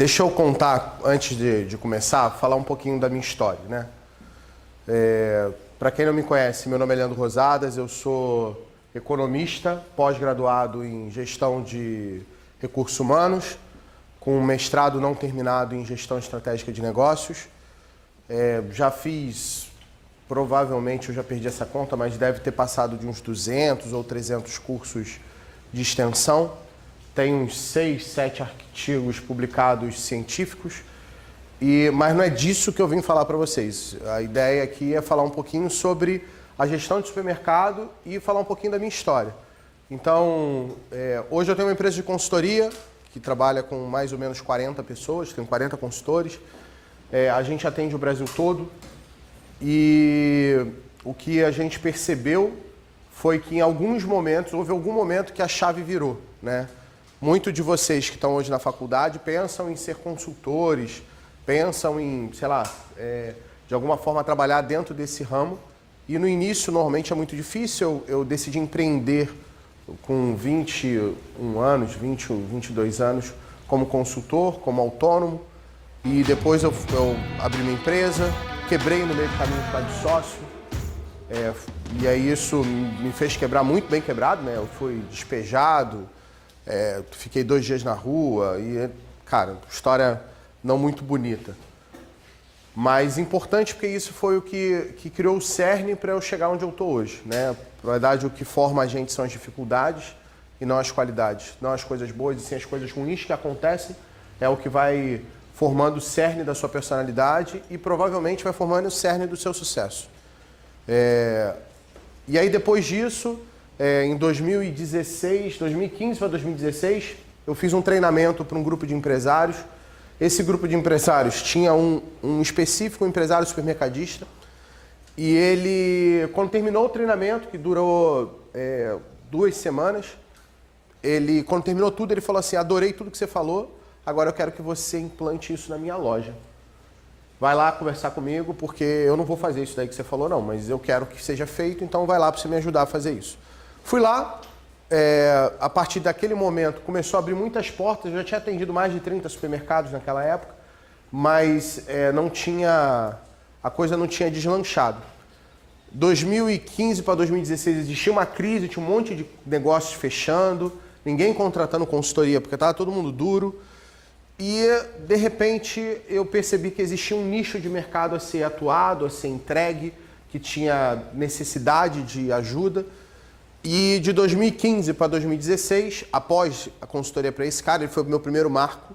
Deixa eu contar, antes de começar, falar um pouquinho da minha história, né? Para quem não me conhece, meu nome é Leandro Rosadas, eu sou economista, pós-graduado em gestão de recursos humanos, com um mestrado não terminado em gestão estratégica de negócios. Já fiz, provavelmente eu já perdi essa conta, mas deve ter passado de uns 200 ou 300 cursos de extensão. Tem uns 6, 7 artigos publicados científicos, mas não é disso que eu vim falar para vocês. A ideia aqui é falar um pouquinho sobre a gestão de supermercado e falar um pouquinho da minha história. Então, hoje eu tenho uma empresa de consultoria que trabalha com mais ou menos 40 pessoas, tem 40 consultores. A gente atende o Brasil todo e o que a gente percebeu foi que em alguns momentos, houve algum momento que a chave virou, né? Muitos de vocês que estão hoje na faculdade pensam em ser consultores, pensam em, sei lá, de alguma forma trabalhar dentro desse ramo. E no início, normalmente, é muito difícil. Eu decidi empreender com 21 anos, 20, 22 anos, como consultor, como autônomo. E depois eu abri minha empresa, quebrei no meio do caminho por causa de sócio. E aí isso me fez quebrar, muito bem quebrado, né? Eu fui despejado. Fiquei 2 dias na rua e, cara, história não muito bonita. Mas importante porque isso foi o que criou o cerne para eu chegar onde eu estou hoje, né? Na verdade, o que forma a gente são as dificuldades e não as qualidades. Não as coisas boas e sim as coisas ruins que acontecem. É o que vai formando o cerne da sua personalidade e provavelmente vai formando o cerne do seu sucesso. E aí, depois disso... em 2016, 2015 para 2016, eu fiz um treinamento para um grupo de empresários. Esse grupo de empresários tinha um específico empresário supermercadista e ele, quando terminou o treinamento, que durou 2 semanas, quando terminou tudo, ele falou assim: adorei tudo que você falou, agora eu quero que você implante isso na minha loja. Vai lá conversar comigo, porque eu não vou fazer isso daí que você falou não, mas eu quero que seja feito, então vai lá para você me ajudar a fazer isso. Fui lá, a partir daquele momento começou a abrir muitas portas, eu já tinha atendido mais de 30 supermercados naquela época, mas a coisa não tinha deslanchado. 2015 para 2016 existia uma crise, tinha um monte de negócios fechando, ninguém contratando consultoria porque estava todo mundo duro, e de repente eu percebi que existia um nicho de mercado a ser atuado, a ser entregue, que tinha necessidade de ajuda. E de 2015 para 2016, após a consultoria para esse cara, ele foi o meu primeiro marco,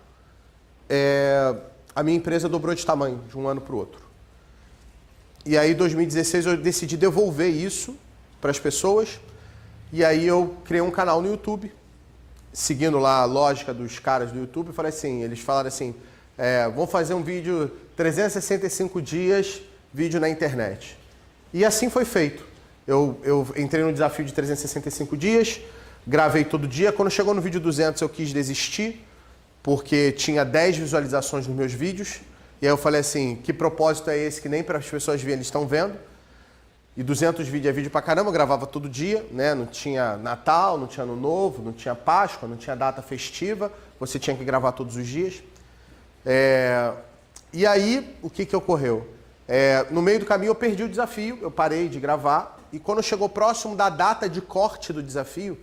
a minha empresa dobrou de tamanho de um ano para o outro. E aí em 2016 eu decidi devolver isso para as pessoas, e aí eu criei um canal no YouTube, seguindo lá a lógica dos caras do YouTube, falei assim, eles falaram assim, vamos fazer um vídeo 365 dias, vídeo na internet. E assim foi feito. Eu entrei no desafio de 365 dias, gravei todo dia. Quando chegou no vídeo 200 eu quis desistir, porque tinha 10 visualizações nos meus vídeos. E aí eu falei assim, que propósito é esse que nem para as pessoas verem, eles estão vendo? E 200 vídeos é vídeo pra caramba, eu gravava todo dia, né? Não tinha Natal, não tinha Ano Novo, não tinha Páscoa, não tinha data festiva, você tinha que gravar todos os dias. E aí, o que ocorreu? No meio do caminho eu perdi o desafio, eu parei de gravar. E quando chegou próximo da data de corte do desafio,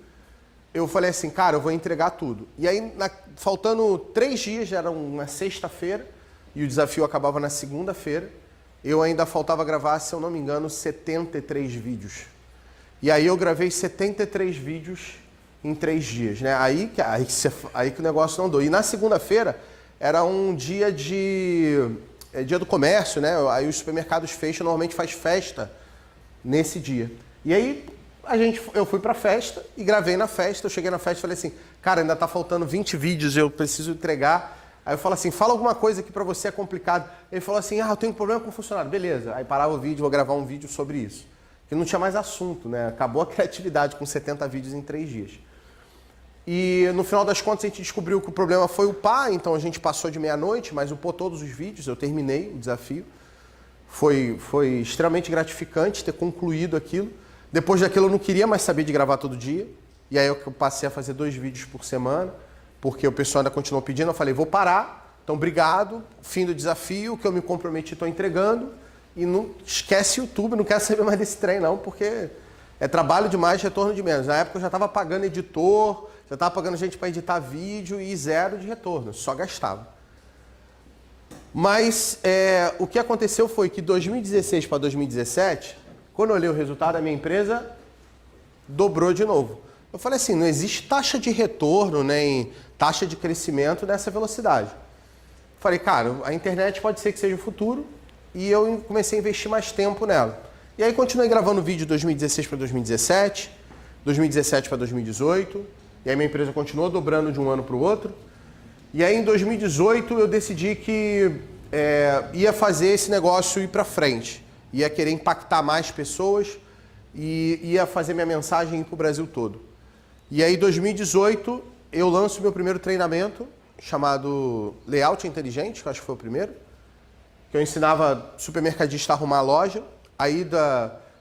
eu falei assim, cara, eu vou entregar tudo. E aí, faltando 3 dias, já era uma sexta-feira, e o desafio acabava na segunda-feira, eu ainda faltava gravar, se eu não me engano, 73 vídeos. E aí eu gravei 73 vídeos em 3 dias, né? Aí que o negócio não andou. E na segunda-feira era um dia dia do comércio, né? Aí os supermercados fecham, normalmente faz festa nesse dia. E aí eu fui pra festa e gravei na festa. Eu cheguei na festa e falei assim, cara, ainda tá faltando 20 vídeos, eu preciso entregar. Aí eu falo assim, fala alguma coisa que pra você é complicado. Ele falou assim, eu tenho um problema com o funcionário. Beleza, aí parava o vídeo, vou gravar um vídeo sobre isso. Porque não tinha mais assunto, né? Acabou a criatividade com 70 vídeos em 3 dias. E no final das contas a gente descobriu que o problema foi upar, então a gente passou de meia-noite, mas upou todos os vídeos, eu terminei o desafio. Foi extremamente gratificante ter concluído aquilo. Depois daquilo eu não queria mais saber de gravar todo dia. E aí eu passei a fazer 2 vídeos por semana, porque o pessoal ainda continuou pedindo. Eu falei, vou parar, Então, obrigado, fim do desafio, o que eu me comprometi estou entregando. E não esquece YouTube, não quero saber mais desse trem não, porque é trabalho demais, retorno de menos. Na época eu já estava pagando editor, já estava pagando gente para editar vídeo e zero de retorno, só gastava. Mas o que aconteceu foi que 2016 para 2017, quando eu olhei o resultado, a minha empresa dobrou de novo. Eu falei assim, não existe taxa de retorno, nem taxa de crescimento nessa velocidade. Falei, cara, a internet pode ser que seja o futuro, e eu comecei a investir mais tempo nela. E aí continuei gravando vídeo de 2016 para 2017, 2017 para 2018, e aí minha empresa continuou dobrando de um ano para o outro. E aí em 2018 eu decidi que ia fazer esse negócio ir para frente, ia querer impactar mais pessoas e ia fazer minha mensagem ir para o Brasil todo. E aí em 2018 eu lanço meu primeiro treinamento, chamado Layout Inteligente, que eu acho que foi o primeiro, que eu ensinava supermercadista a arrumar a loja. Aí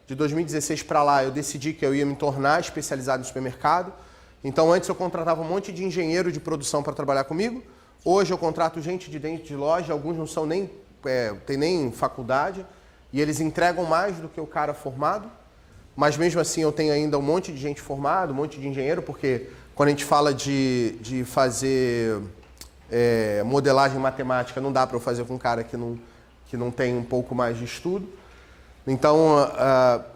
de 2016 para lá eu decidi que eu ia me tornar especializado em supermercado. Então antes eu contratava um monte de engenheiro de produção para trabalhar comigo. Hoje eu contrato gente de dentro de loja, alguns não são nem, tem nem faculdade, e eles entregam mais do que o cara formado. Mas mesmo assim eu tenho ainda um monte de gente formada, um monte de engenheiro, porque quando a gente fala de fazer modelagem matemática, não dá para eu fazer com um cara que não tem um pouco mais de estudo. Então,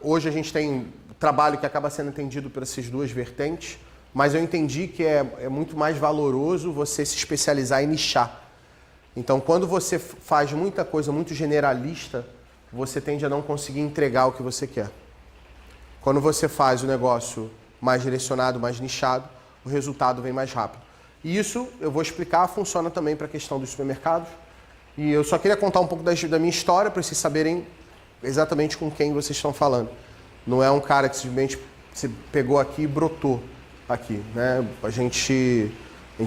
hoje a gente tem trabalho que acaba sendo entendido por essas duas vertentes, mas eu entendi que é muito mais valoroso você se especializar e nichar. Então, quando você faz muita coisa muito generalista, você tende a não conseguir entregar o que você quer. Quando você faz o negócio mais direcionado, mais nichado, o resultado vem mais rápido. E isso, eu vou explicar, funciona também para a questão dos supermercados. E eu só queria contar um pouco da minha história para vocês saberem exatamente com quem vocês estão falando. Não é um cara que simplesmente se pegou aqui e brotou aqui, né? A gente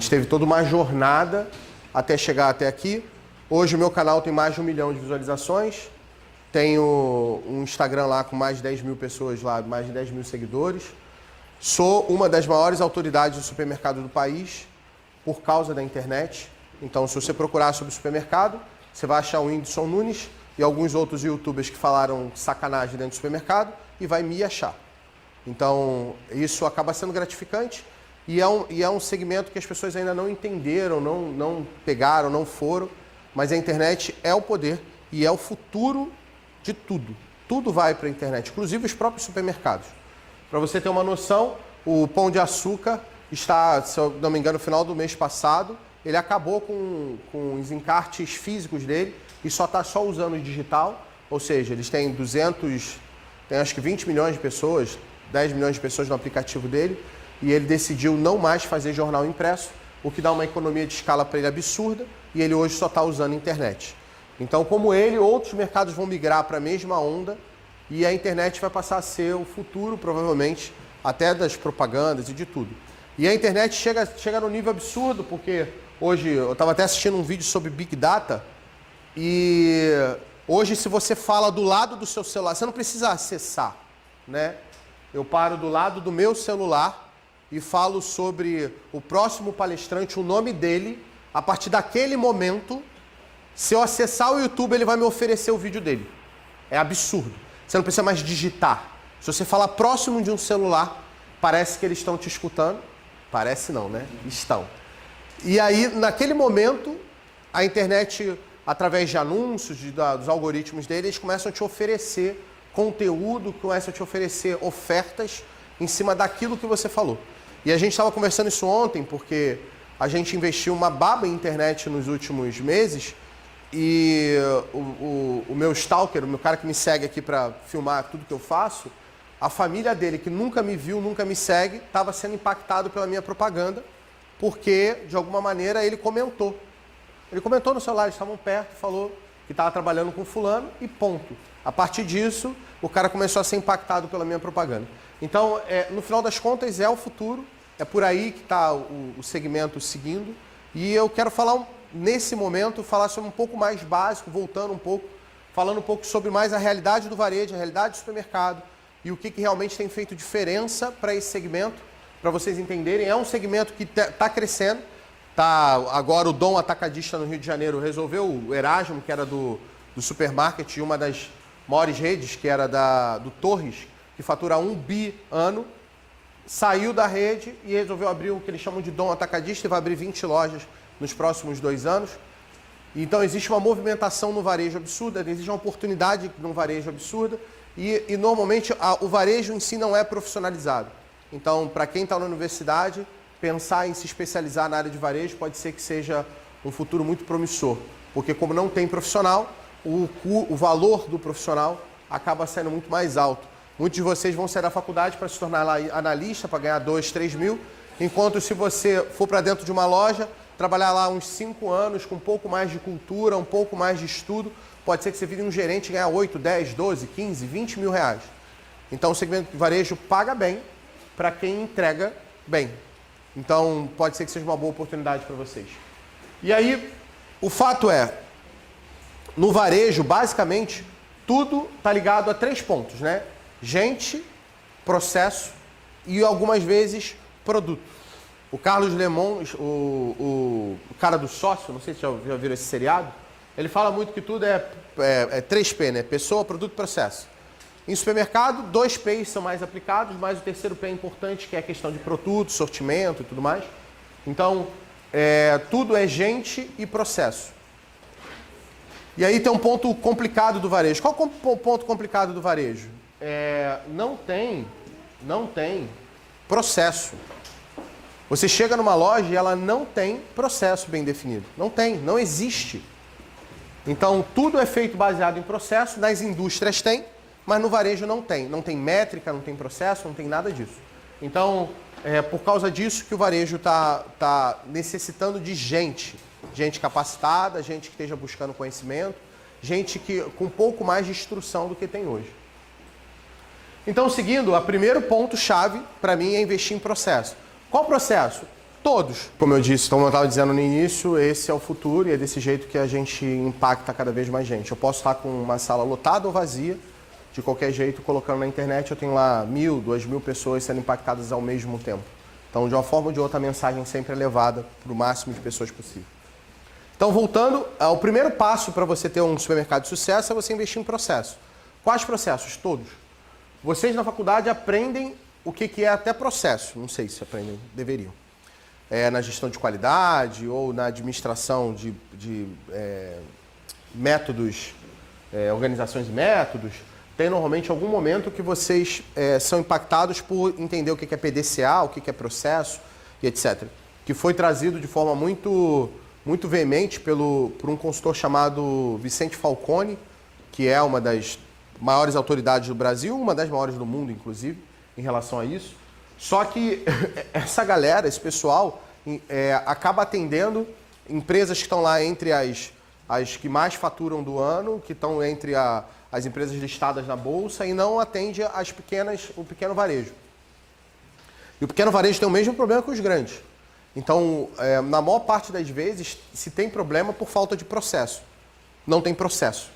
teve toda uma jornada até chegar até aqui. Hoje o meu canal tem mais de 1 milhão de visualizações. Tenho um Instagram lá com mais de 10 mil pessoas lá, mais de 10 mil seguidores. Sou uma das maiores autoridades do supermercado do país por causa da internet. Então, se você procurar sobre supermercado, você vai achar o Whindersson Nunes e alguns outros youtubers que falaram sacanagem dentro do supermercado e vai me achar. Então, isso acaba sendo gratificante e é um segmento que as pessoas ainda não entenderam, não pegaram, não foram, mas a internet é o poder e é o futuro de tudo. Tudo vai para a internet, inclusive os próprios supermercados. Para você ter uma noção, o Pão de Açúcar está, se eu não me engano, no final do mês passado, ele acabou com os encartes físicos dele e só está usando o digital, ou seja, eles têm tem acho que 20 milhões de pessoas, 10 milhões de pessoas no aplicativo dele, e ele decidiu não mais fazer jornal impresso, o que dá uma economia de escala para ele absurda, e ele hoje só está usando a internet. Então, como ele, outros mercados vão migrar para a mesma onda, e a internet vai passar a ser o futuro, provavelmente, até das propagandas e de tudo. E a internet chega num nível absurdo, porque hoje, eu estava até assistindo um vídeo sobre Big Data, e hoje se você fala do lado do seu celular, você não precisa acessar, né? Eu paro do lado do meu celular e falo sobre o próximo palestrante, o nome dele, a partir daquele momento, se eu acessar o YouTube, ele vai me oferecer o vídeo dele. É absurdo. Você não precisa mais digitar. Se você falar próximo de um celular, parece que eles estão te escutando. Parece não, né? Estão. E aí, naquele momento, a internet, através de anúncios, dos algoritmos dele, eles começam a te oferecer conteúdo, começam a te oferecer ofertas em cima daquilo que você falou. E a gente estava conversando isso ontem, porque a gente investiu uma baba em internet nos últimos meses, e o meu stalker, o meu cara que me segue aqui para filmar tudo que eu faço, a família dele, que nunca me viu, nunca me segue, estava sendo impactado pela minha propaganda, porque, de alguma maneira, ele comentou. Ele comentou no celular, eles estavam perto, falou que estava trabalhando com fulano e ponto. A partir disso, o cara começou a ser impactado pela minha propaganda. Então, no final das contas, é o futuro, é por aí que está o segmento seguindo, e eu quero falar, nesse momento, falar sobre um pouco mais básico, voltando um pouco, falando um pouco sobre mais a realidade do varejo, a realidade do supermercado, e o que realmente tem feito diferença para esse segmento, para vocês entenderem. É um segmento que está crescendo, Agora o Dom Atacadista no Rio de Janeiro resolveu, o Erasmo, que era do supermarket, uma das maiores redes, que era do Torres, que fatura 1 bi ano, saiu da rede e resolveu abrir o que eles chamam de Dom Atacadista e vai abrir 20 lojas nos próximos 2 anos. Então existe uma movimentação no varejo absurda, existe uma oportunidade no varejo absurda e normalmente o varejo em si não é profissionalizado. Então, para quem está na universidade, pensar em se especializar na área de varejo pode ser que seja um futuro muito promissor, porque como não tem profissional, o valor do profissional acaba sendo muito mais alto. Muitos de vocês vão sair da faculdade para se tornar analista, para ganhar 2, 3 mil, enquanto se você for para dentro de uma loja, trabalhar lá uns 5 anos com um pouco mais de cultura, um pouco mais de estudo, pode ser que você vire um gerente e ganhar 8, 10, 12, 15, 20 mil reais. Então o segmento de varejo paga bem para quem entrega bem. Então pode ser que seja uma boa oportunidade para vocês. E aí, o fato é, no varejo, basicamente, tudo está ligado a 3 pontos, né? Gente, processo e algumas vezes produto. O Carlos Lemon, o cara do sócio, não sei se já viram esse seriado, ele fala muito que tudo é 3P, né? Pessoa, produto, processo. Em supermercado, 2 P's são mais aplicados, mas o terceiro P é importante, que é a questão de produto, sortimento e tudo mais. Então, tudo é gente e processo. E aí tem um ponto complicado do varejo. Qual é o ponto complicado do varejo? Não tem processo. Você chega numa loja e ela não tem processo bem definido. Não existe. Então, tudo é feito baseado em processo, nas indústrias tem, mas no varejo não tem. Não tem métrica, não tem processo, não tem nada disso. Então, por causa disso que o varejo está necessitando de gente capacitada, gente que esteja buscando conhecimento, gente com um pouco mais de instrução do que tem hoje. Então, seguindo, o primeiro ponto-chave para mim é investir em processo. Qual processo? Todos. Como eu disse, como eu estava dizendo no início, esse é o futuro e é desse jeito que a gente impacta cada vez mais gente. Eu posso estar com uma sala lotada ou vazia, de qualquer jeito, colocando na internet, eu tenho lá 1.000, 2.000 pessoas sendo impactadas ao mesmo tempo. Então, de uma forma ou de outra, a mensagem sempre é levada para o máximo de pessoas possível. Então, voltando, o primeiro passo para você ter um supermercado de sucesso é você investir em processo. Quais processos? Todos. Vocês na faculdade aprendem o que é até processo. Não sei se aprendem, deveriam. Na gestão de qualidade ou na administração de métodos, organizações e métodos. Tem normalmente algum momento que vocês são impactados por entender o que é PDCA, o que é processo e etc. Que foi trazido de forma muito veemente por um consultor chamado Vicente Falcone, que é uma das maiores autoridades do Brasil, uma das maiores do mundo, inclusive, em relação a isso. Só que essa galera, esse pessoal, acaba atendendo empresas que estão lá entre as que mais faturam do ano, que estão entre as empresas listadas na Bolsa e não atende o pequeno varejo. E o pequeno varejo tem o mesmo problema que os grandes. Então, na maior parte das vezes, se tem problema por falta de processo. Não tem processo.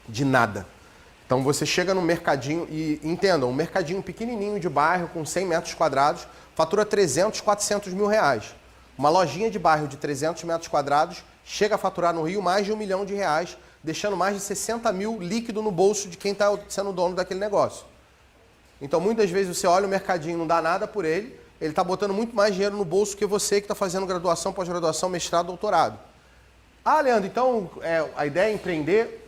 De nada. Então, você chega no mercadinho e, entendam, um mercadinho pequenininho de bairro com 100 metros quadrados fatura 300, 400 mil reais. Uma lojinha de bairro de 300 metros quadrados chega a faturar no Rio mais de R$1 milhão, deixando mais de 60 mil líquido no bolso de quem está sendo dono daquele negócio. Então, muitas vezes você olha o mercadinho, não dá nada por ele está botando muito mais dinheiro no bolso que você que está fazendo graduação, pós-graduação, mestrado, doutorado. Ah, Leandro, então a ideia é empreender?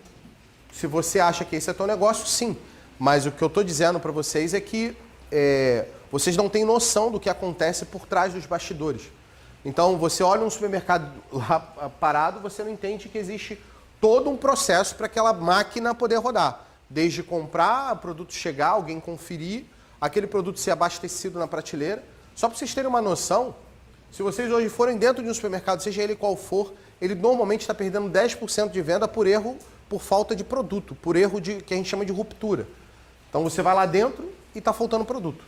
Se você acha que esse é teu negócio, sim. Mas o que eu estou dizendo para vocês é que vocês não têm noção do que acontece por trás dos bastidores. Então, você olha um supermercado lá parado, você não entende que existe todo um processo para aquela máquina poder rodar. Desde comprar, o produto chegar, alguém conferir, aquele produto ser abastecido na prateleira. Só para vocês terem uma noção, se vocês hoje forem dentro de um supermercado, seja ele qual for, ele normalmente está perdendo 10% de venda por erro, por falta de produto, por erro que a gente chama de ruptura. Então você vai lá dentro e está faltando produto,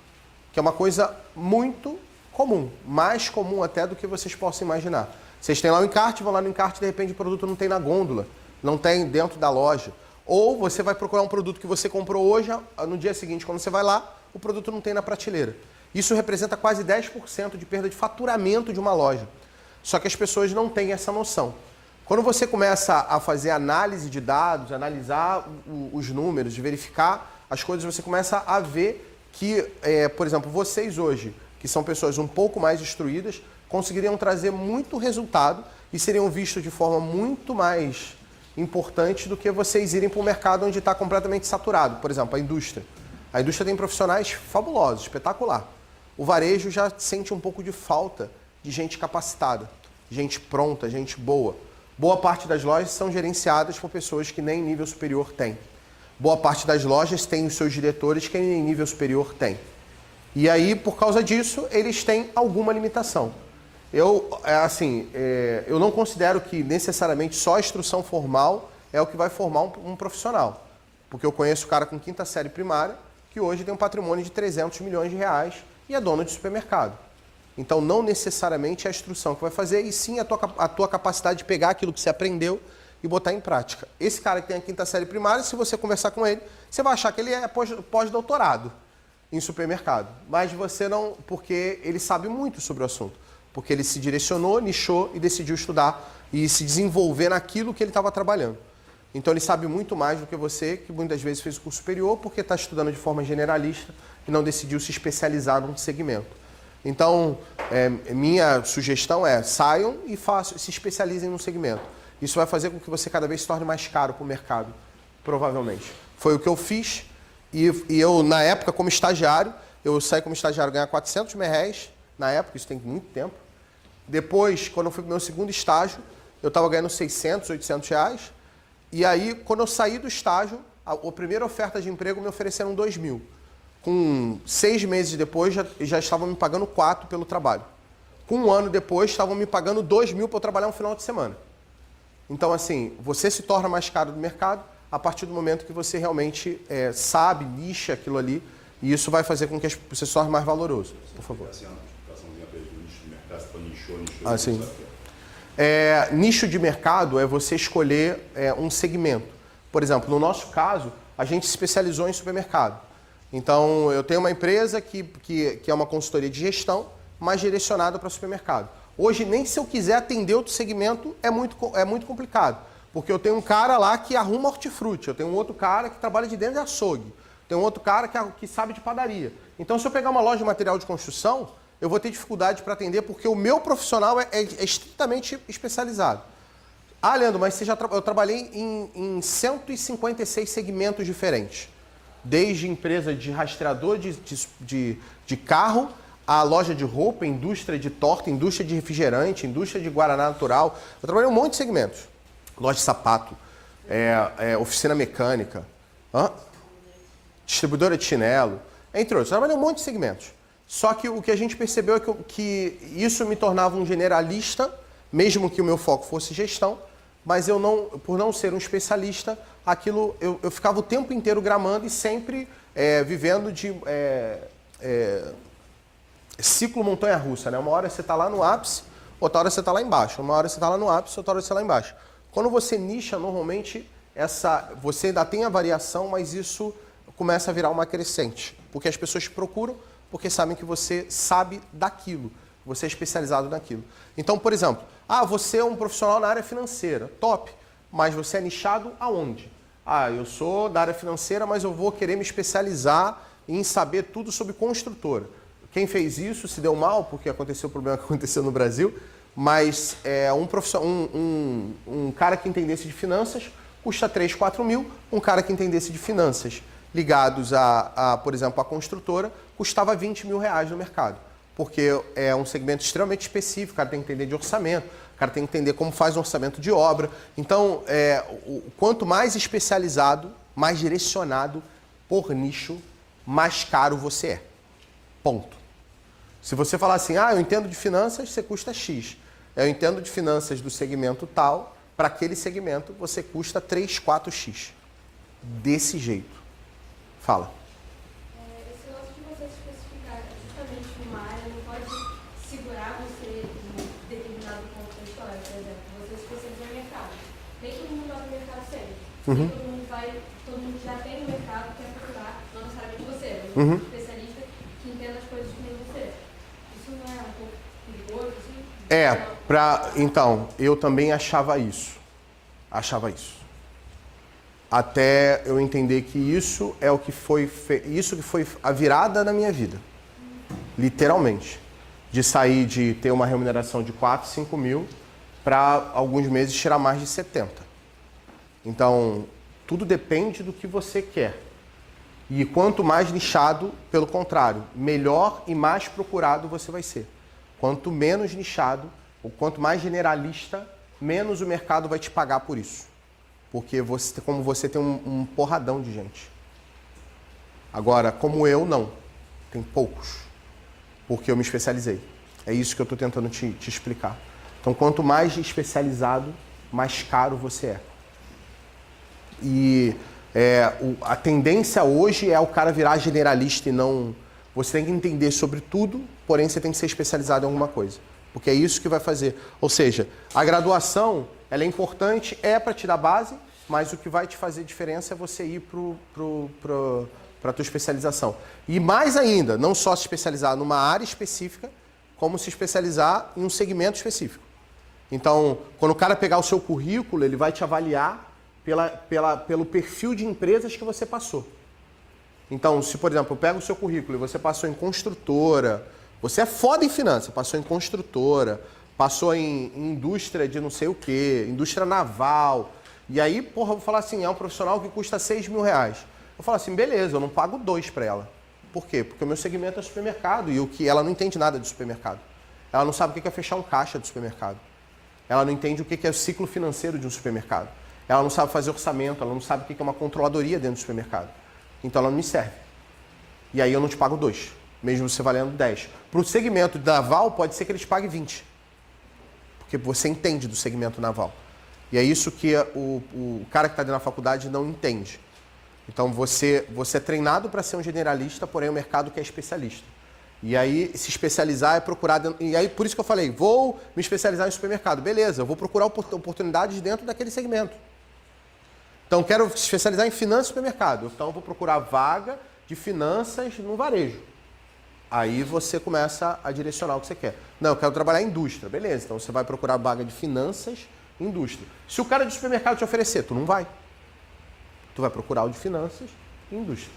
que é uma coisa muito comum, mais comum até do que vocês possam imaginar. Vocês têm lá o encarte, vão lá no encarte e de repente o produto não tem na gôndola, não tem dentro da loja. Ou você vai procurar um produto que você comprou hoje, no dia seguinte, quando você vai lá, o produto não tem na prateleira. Isso representa quase 10% de perda de faturamento de uma loja. Só que as pessoas não têm essa noção. Quando você começa a fazer análise de dados, analisar os números, verificar as coisas, você começa a ver que, por exemplo, vocês hoje, que são pessoas um pouco mais instruídas, conseguiriam trazer muito resultado e seriam vistos de forma muito mais importante do que vocês irem para um mercado onde está completamente saturado. Por exemplo, a indústria. A indústria tem profissionais fabulosos, espetacular. O varejo já sente um pouco de falta de gente capacitada, gente pronta, gente boa. Boa parte das lojas são gerenciadas por pessoas que nem nível superior têm. Boa parte das lojas tem os seus diretores que nem nível superior têm. E aí, por causa disso, eles têm alguma limitação. Eu não considero que necessariamente só a instrução formal é o que vai formar um profissional. Porque eu conheço o cara com 5ª série primária que hoje tem um patrimônio de 300 milhões de reais e é dono de supermercado. Então, não necessariamente é a instrução que vai fazer, e sim a tua capacidade de pegar aquilo que você aprendeu e botar em prática. Esse cara que tem a 5ª série primária, se você conversar com ele, você vai achar que ele é pós-doutorado em supermercado. Mas você não, porque ele sabe muito sobre o assunto. Porque ele se direcionou, nichou e decidiu estudar e se desenvolver naquilo que ele estava trabalhando. Então ele sabe muito mais do que você, que muitas vezes fez o curso superior porque está estudando de forma generalista e não decidiu se especializar num segmento. Então, minha sugestão é, saiam e se especializem num segmento. Isso vai fazer com que você cada vez se torne mais caro para o mercado, provavelmente. Foi o que eu fiz e eu, na época, como estagiário, eu saí como estagiário ganhar 400 reais, na época, isso tem muito tempo. Depois, quando eu fui para o meu segundo estágio, eu estava ganhando 600, 800 reais. E aí, quando eu saí do estágio, a primeira oferta de emprego me ofereceram 2.000. Com 6 meses depois, já estavam me pagando 4 pelo trabalho. Com 1 ano depois, estavam me pagando 2.000 para eu trabalhar um final de semana. Então, assim, você se torna mais caro do mercado a partir do momento que você realmente sabe, nicha aquilo ali, e isso vai fazer com que você se torne mais valoroso. Por favor. Sim. Nicho de mercado é você escolher um segmento. Por exemplo, no nosso caso, a gente se especializou em supermercado. Então, eu tenho uma empresa que é uma consultoria de gestão, mas direcionada para supermercado. Hoje, nem se eu quiser atender outro segmento, é muito complicado. Porque eu tenho um cara lá que arruma hortifruti, eu tenho um outro cara que trabalha de dentro de açougue, tem um outro cara que sabe de padaria. Então, se eu pegar uma loja de material de construção, eu vou ter dificuldade para atender porque o meu profissional é estritamente especializado. Ah, Leandro, mas eu trabalhei em 156 segmentos diferentes. Desde empresa de rastreador de carro, a loja de roupa, indústria de torta, indústria de refrigerante, indústria de guaraná natural. Eu trabalhei em um monte de segmentos. Loja de sapato, oficina mecânica, distribuidora de chinelo, entre outros. Eu trabalhei em um monte de segmentos. Só que o que a gente percebeu é que isso me tornava um generalista, mesmo que o meu foco fosse gestão, mas por não ser um especialista, aquilo eu ficava o tempo inteiro gramando e sempre vivendo de ciclo montanha-russa, né? Uma hora você está lá no ápice, outra hora você está lá embaixo. Uma hora você está lá no ápice, outra hora você está lá embaixo. Quando você nicha, normalmente, você ainda tem a variação, mas isso começa a virar uma crescente. Porque as pessoas te procuram porque sabem que você sabe daquilo, você é especializado naquilo. Então, por exemplo, você é um profissional na área financeira, top, mas você é nichado aonde? Eu sou da área financeira, mas eu vou querer me especializar em saber tudo sobre construtora. Quem fez isso se deu mal, porque aconteceu o problema que aconteceu no Brasil, mas um cara que entendesse de finanças custa 3, 4 mil, um cara que entendesse de finanças ligados por exemplo, a construtora, custava 20 mil reais no mercado. Porque é um segmento extremamente específico, o cara tem que entender de orçamento, o cara tem que entender como faz um orçamento de obra. Então, quanto mais especializado, mais direcionado por nicho, mais caro você é. Ponto. Se você falar assim, eu entendo de finanças, você custa X. Eu entendo de finanças do segmento tal, para aquele segmento você custa 3, 4X. Desse jeito. Fala. Esse negócio de você se especificar justamente numa área não pode segurar você em determinado ponto da história, por exemplo. Você se especializou em mercado. Nem todo mundo vai no mercado sempre. Nem todo mundo já tem no mercado, quer procurar, não necessariamente você, mas um especialista que entenda as coisas que nem você. Isso não é um pouco perigoso, assim? Então, eu também achava isso. Até eu entender que isso é o que isso que foi a virada na minha vida. Literalmente. De sair de ter uma remuneração de 4, 5 mil para alguns meses tirar mais de 70. Então, tudo depende do que você quer. E quanto mais nichado, pelo contrário, melhor e mais procurado você vai ser. Quanto menos nichado, ou quanto mais generalista, menos o mercado vai te pagar por isso. Porque como você tem um porradão de gente. Agora, como eu, não. Tem poucos. Porque eu me especializei. É isso que eu estou tentando te explicar. Então, quanto mais especializado, mais caro você é. E a tendência hoje é o cara virar generalista e não... Você tem que entender sobre tudo, porém você tem que ser especializado em alguma coisa. Porque é isso que vai fazer. Ou seja, a graduação, ela é importante, para te dar base, mas o que vai te fazer diferença é você ir para a tua especialização. E mais ainda, não só se especializar numa área específica, como se especializar em um segmento específico. Então, quando o cara pegar o seu currículo, ele vai te avaliar pelo perfil de empresas que você passou. Então, se, por exemplo, eu pego o seu currículo e você passou em construtora, você é foda em finanças, passou em construtora, passou em indústria de não sei o quê, indústria naval, e aí, porra, eu vou falar assim, é um profissional que custa 6 mil reais. Eu falo assim, beleza, eu não pago 2 para ela. Por quê? Porque o meu segmento é supermercado e ela não entende nada de supermercado. Ela não sabe o que é fechar um caixa do supermercado. Ela não entende o que é o ciclo financeiro de um supermercado. Ela não sabe fazer orçamento, ela não sabe o que é uma controladoria dentro do supermercado. Então ela não me serve. E aí eu não te pago 2, mesmo você valendo 10. Para o segmento naval, pode ser que eles paguem 20. Porque você entende do segmento naval. E é isso que o cara que está dentro da faculdade não entende. Então você é treinado para ser um generalista, porém o mercado quer especialista. E aí se especializar é procurar... E aí por isso que eu falei, vou me especializar em supermercado. Beleza, eu vou procurar oportunidades dentro daquele segmento. Então quero me especializar em finanças e supermercado. Então eu vou procurar vaga de finanças no varejo. Aí você começa a direcionar o que você quer. Não, eu quero trabalhar em indústria. Beleza, então você vai procurar vaga de finanças e indústria. Se o cara de supermercado te oferecer, tu não vai. Tu vai procurar o de finanças e indústria.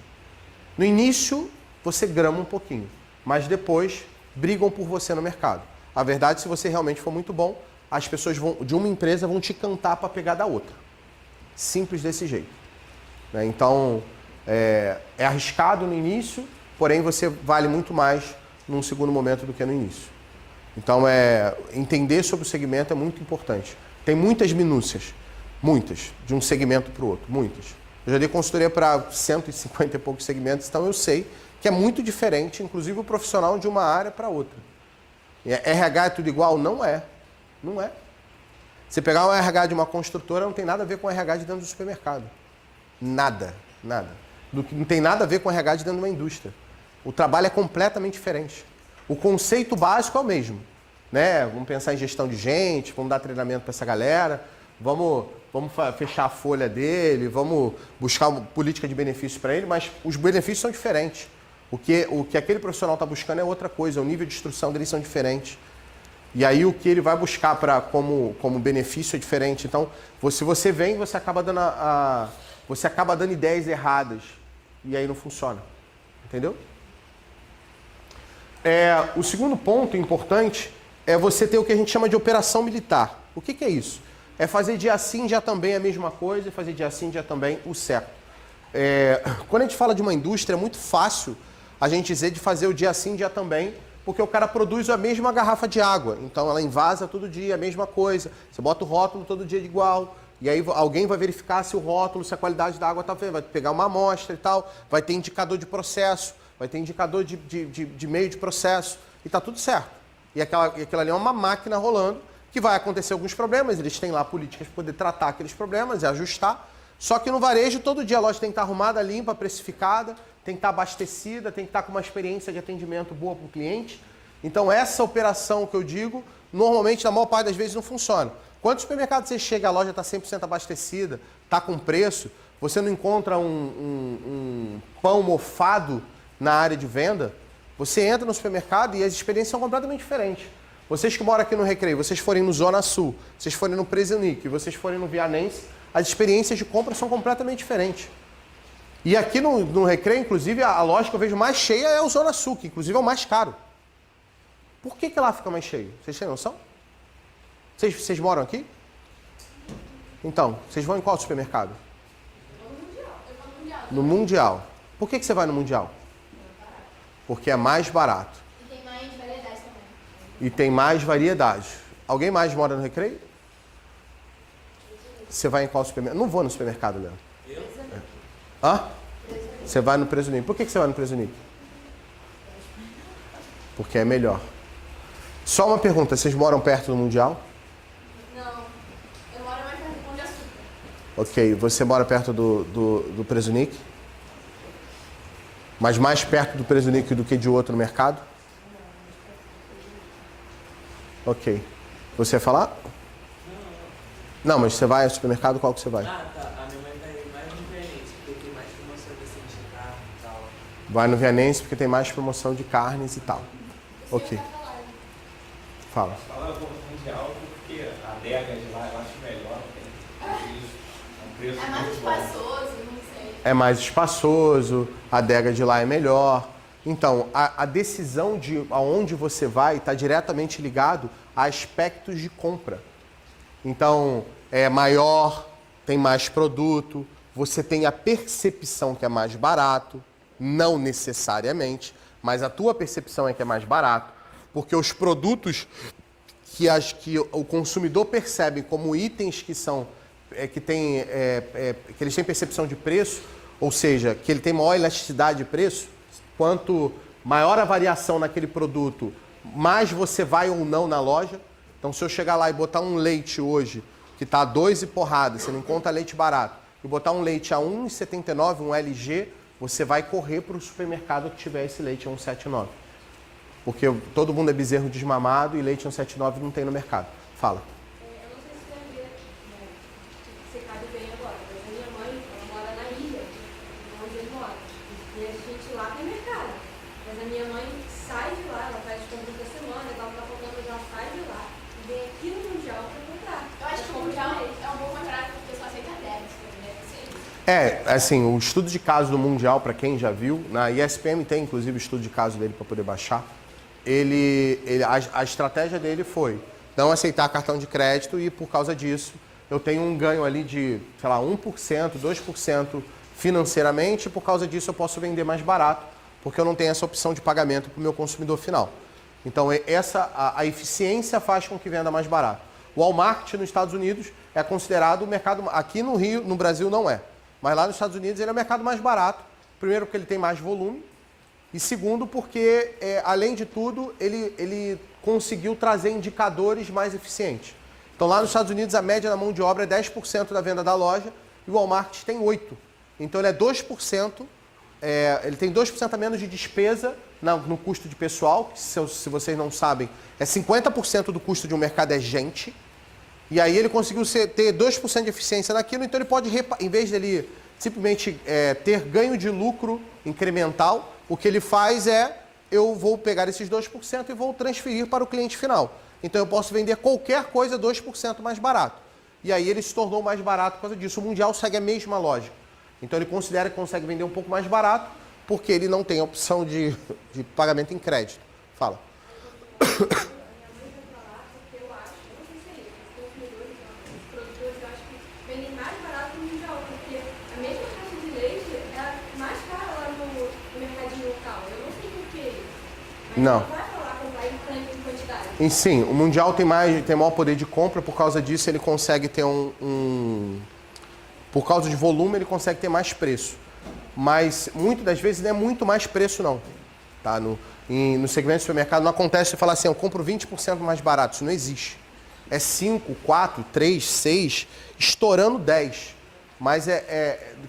No início, você grama um pouquinho, mas depois brigam por você no mercado. A verdade, se você realmente for muito bom, as pessoas de uma empresa vão te cantar para pegar da outra. Simples desse jeito. Então, é arriscado no início, porém você vale muito mais num segundo momento do que no início. Então, entender sobre o segmento é muito importante. Tem muitas minúcias, muitas, de um segmento para o outro, muitas. Eu já dei consultoria para 150 e poucos segmentos, então eu sei que é muito diferente, inclusive o profissional de uma área para outra. RH é tudo igual? Não é. Não é. Você pegar o RH de uma construtora não tem nada a ver com o RH de dentro do supermercado. Nada, nada. Não tem nada a ver com o RH de dentro de uma indústria. O trabalho é completamente diferente. O conceito básico é o mesmo. Né? Vamos pensar em gestão de gente, vamos dar treinamento para essa galera, vamos fechar a folha dele, vamos buscar uma política de benefícios para ele, mas os benefícios são diferentes. O que aquele profissional está buscando é outra coisa, o nível de instrução deles são diferentes. E aí o que ele vai buscar como benefício é diferente. Então, se você vem, você acaba dando ideias erradas e aí não funciona. Entendeu? O segundo ponto importante é você ter o que a gente chama de operação militar. O que é isso? É fazer dia sim, dia também a mesma coisa, e fazer dia sim, dia também o certo. Quando a gente fala de uma indústria, é muito fácil a gente dizer de fazer o dia sim, dia também, porque o cara produz a mesma garrafa de água. Então ela invasa todo dia, a mesma coisa. Você bota o rótulo todo dia igual. E aí alguém vai verificar se o rótulo, se a qualidade da água está... Vai pegar uma amostra e tal, vai ter indicador de processo, vai ter indicador de meio de processo, e está tudo certo. E aquilo ali é uma máquina rolando, que vai acontecer alguns problemas, eles têm lá políticas para poder tratar aqueles problemas e ajustar. Só que no varejo, todo dia a loja tem que estar arrumada, limpa, precificada, tem que estar abastecida, tem que estar com uma experiência de atendimento boa para o cliente. Então essa operação que eu digo, normalmente, na maior parte das vezes, não funciona. Quando o supermercado você chega, a loja está 100% abastecida, está com preço, você não encontra um pão mofado na área de venda, você entra no supermercado e as experiências são completamente diferentes. Vocês que moram aqui no Recreio, vocês forem no Zona Sul, vocês forem no Presunic, vocês forem no Vianense, as experiências de compra são completamente diferentes. E aqui no Recreio, inclusive, a loja que eu vejo mais cheia é o Zona Sul, que inclusive é o mais caro. Por que lá fica mais cheio? Vocês têm noção? Vocês moram aqui? Então, vocês vão em qual supermercado? No Mundial. Por que você vai no Mundial? Porque é mais barato. E tem mais variedade também. E tem mais variedade. Alguém mais mora no Recreio? Você vai em qual supermercado? Não vou no supermercado, Leandro. Eu? Hã? Você vai no Presunic. Por que você vai no Presunic? Porque é melhor. Só uma pergunta, vocês moram perto do Mundial? Não, eu moro mais perto do Pão de Açúcar. Ok, você mora perto do Presunic? Mas mais perto do Presunic do que de outro no mercado? Ok. Você ia falar? Não, mas você vai ao supermercado, qual que você vai? Ah, tá. A minha mãe vai mais no Vianense, porque tem mais promoção decente de carne e tal. Vai no Vianense porque tem mais promoção de carnes e tal. Ok. Fala. Falar um pouco do Mundial, porque a adega de lá eu acho melhor. Tem isso, um preço É mais muito bom. espaçoso, não sei. É mais espaçoso, a adega de lá é melhor. Então, a decisão de aonde você vai está diretamente ligado a aspectos de compra. Então, é maior, tem mais produto, você tem a percepção que é mais barato, não necessariamente, mas a tua percepção é que é mais barato, porque os produtos que o consumidor percebe como itens que são que eles têm percepção de preço, ou seja, que ele tem maior elasticidade de preço, quanto maior a variação naquele produto, mais você vai ou não na loja. Então, se eu chegar lá e botar um leite hoje, que está a 2 e porrada, você não encontra leite barato, e botar um leite a 1,79, um LG, você vai correr para o supermercado que tiver esse leite a 1,79. Porque todo mundo é bezerro desmamado e leite 1,79 não tem no mercado. Fala. Eu não sei se tem a ver, se cabe bem agora, mas a minha mãe, ela mora na ilha, onde ele mora. E a gente lá tem mercado. Mas a minha mãe sai de lá, ela faz compras da semana, ela tá faltando, ela sai de lá e vem aqui no Mundial para comprar. Eu acho que o Mundial é um bom contrato porque só aceita 10, deve ser isso. Assim, o estudo de caso do Mundial, para quem já viu, na ESPM tem inclusive o estudo de caso dele para poder baixar. A estratégia dele foi não aceitar cartão de crédito e por causa disso eu tenho um ganho ali de, sei lá, 1%, 2% financeiramente e por causa disso eu posso vender mais barato porque eu não tenho essa opção de pagamento para o meu consumidor final. Então a eficiência faz com que venda mais barato. O Walmart nos Estados Unidos é considerado o mercado, aqui no Rio, no Brasil não é, mas lá nos Estados Unidos ele é o mercado mais barato, primeiro porque ele tem mais volume, e segundo, porque, além de tudo, ele conseguiu trazer indicadores mais eficientes. Então, lá nos Estados Unidos, a média da mão de obra é 10% da venda da loja e o Walmart tem 8%. Então, ele é 2%, ele tem 2% a menos de despesa no custo de pessoal, que, se vocês não sabem, é 50% do custo de um mercado é gente. E aí ele conseguiu ter 2% de eficiência naquilo, então ele pode, em vez dele simplesmente ter ganho de lucro incremental, o que ele faz eu vou pegar esses 2% e vou transferir para o cliente final. Então eu posso vender qualquer coisa 2% mais barato. E aí ele se tornou mais barato por causa disso. O Mundial segue a mesma lógica. Então ele considera que consegue vender um pouco mais barato porque ele não tem a opção de pagamento em crédito. Fala. Não. Vai falar comprar em quantidade. E sim, o Mundial tem maior poder de compra, por causa disso ele consegue ter por causa de volume ele consegue ter mais preço. Mas muitas das vezes não é muito mais preço não. Tá? No segmento de supermercado não acontece você falar assim, eu compro 20% mais barato, isso não existe. É 5, 4, 3, 6, estourando 10. Mas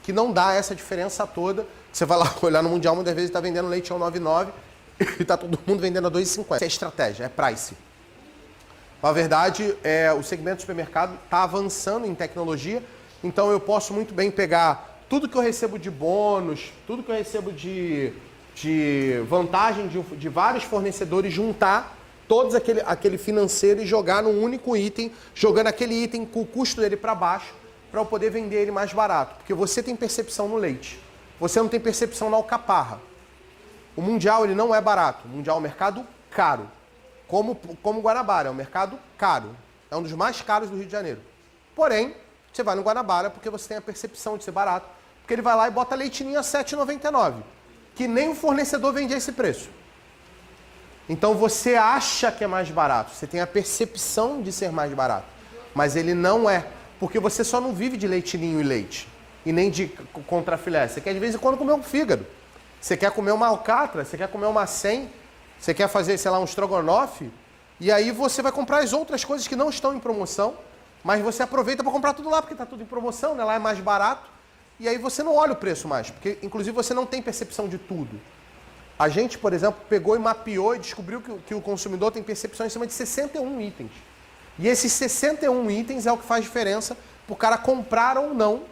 que não dá essa diferença toda. Você vai lá olhar no Mundial, muitas vezes está vendendo leite a 1,99 e está todo mundo vendendo a 2,50. É estratégia, é price. Na verdade, o segmento do supermercado está avançando em tecnologia, então eu posso muito bem pegar tudo que eu recebo de bônus, tudo que eu recebo de vantagem de vários fornecedores, juntar todos aquele financeiro e jogar num único item, jogando aquele item com o custo dele para baixo, para eu poder vender ele mais barato. Porque você tem percepção no leite, você não tem percepção na alcaparra. O Mundial ele não é barato, o Mundial é um mercado caro, como Guanabara, é um mercado caro, é um dos mais caros do Rio de Janeiro. Porém, você vai no Guanabara porque você tem a percepção de ser barato, porque ele vai lá e bota leitinho a R$ 7,99, que nem o fornecedor vende a esse preço. Então você acha que é mais barato, você tem a percepção de ser mais barato, mas ele não é, porque você só não vive de leitinho e leite, e nem de contrafilé. Você quer de vez em quando comer um fígado, você quer comer uma alcatra, você quer comer uma 100, você quer fazer, sei lá, um estrogonofe, e aí você vai comprar as outras coisas que não estão em promoção, mas você aproveita para comprar tudo lá, porque está tudo em promoção, né? Lá é mais barato, e aí você não olha o preço mais, porque inclusive você não tem percepção de tudo. A gente, por exemplo, pegou e mapeou e descobriu que o consumidor tem percepção em cima de 61 itens. E esses 61 itens é o que faz diferença para o cara comprar ou não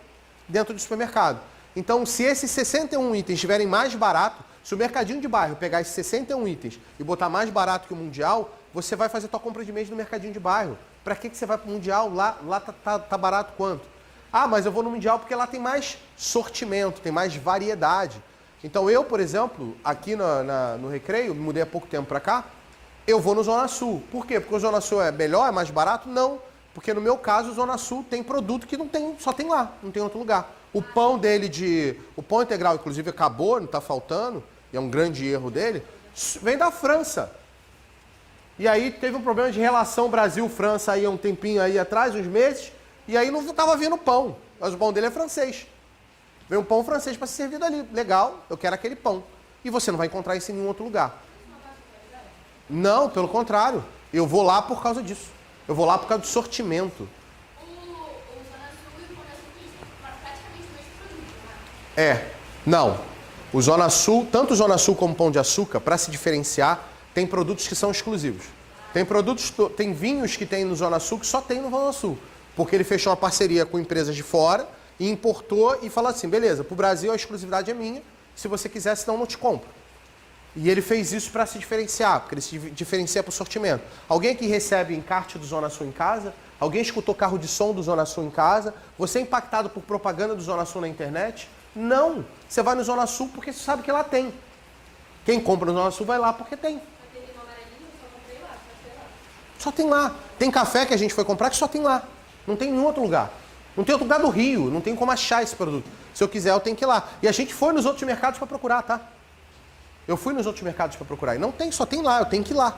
dentro do supermercado. Então, se esses 61 itens estiverem mais barato, se o mercadinho de bairro pegar esses 61 itens e botar mais barato que o Mundial, você vai fazer a tua compra de mês no mercadinho de bairro. Para que você vai para o Mundial? Lá tá barato quanto? Ah, mas eu vou no Mundial porque lá tem mais sortimento, tem mais variedade. Então eu, por exemplo, aqui no Recreio, me mudei há pouco tempo para cá, eu vou no Zona Sul. Por quê? Porque o Zona Sul é melhor, é mais barato? Não. Porque no meu caso, o Zona Sul tem produto que não tem, só tem lá, não tem outro lugar. O pão dele o pão integral, inclusive, acabou, não está faltando, e é um grande erro dele, vem da França. E aí teve um problema de relação Brasil-França aí há um tempinho aí atrás, uns meses, e aí não estava vindo pão, mas o pão dele é francês. Vem um pão francês para ser servido ali. Legal, eu quero aquele pão. E você não vai encontrar isso em nenhum outro lugar. Não, pelo contrário. Eu vou lá por causa disso. Eu vou lá por causa do sortimento. O Zona Sul e o Zona Sul tem praticamente o mesmo produto, né? É, não. O Zona Sul, tanto o Zona Sul como o Pão de Açúcar, para se diferenciar, tem produtos que são exclusivos. Tem vinhos que tem no Zona Sul que só tem no Zona Sul. Porque ele fechou uma parceria com empresas de fora e importou e falou assim, beleza, para o Brasil a exclusividade é minha, se você quiser, senão eu não te compro. E ele fez isso para se diferenciar, porque ele se diferencia por sortimento. Alguém que recebe encarte do Zona Sul em casa? Alguém escutou carro de som do Zona Sul em casa? Você é impactado por propaganda do Zona Sul na internet? Não! Você vai no Zona Sul porque você sabe que lá tem. Quem compra no Zona Sul vai lá porque tem. Só tem lá. Tem café que a gente foi comprar que só tem lá. Não tem em nenhum outro lugar. Não tem outro lugar do Rio, não tem como achar esse produto. Se eu quiser, eu tenho que ir lá. E a gente foi nos outros mercados para procurar, tá? Eu fui nos outros mercados para procurar. E não tem, só tem lá, eu tenho que ir lá.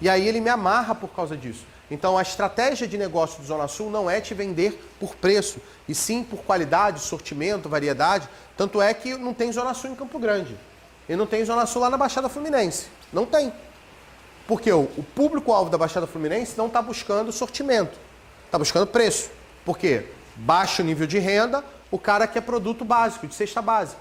E aí ele me amarra por causa disso. Então a estratégia de negócio do Zona Sul não é te vender por preço, e sim por qualidade, sortimento, variedade. Tanto é que não tem Zona Sul em Campo Grande. E não tem Zona Sul lá na Baixada Fluminense. Não tem. Porque o público-alvo da Baixada Fluminense não está buscando sortimento. Está buscando preço. Por quê? Baixo nível de renda, o cara quer produto básico, de cesta básica.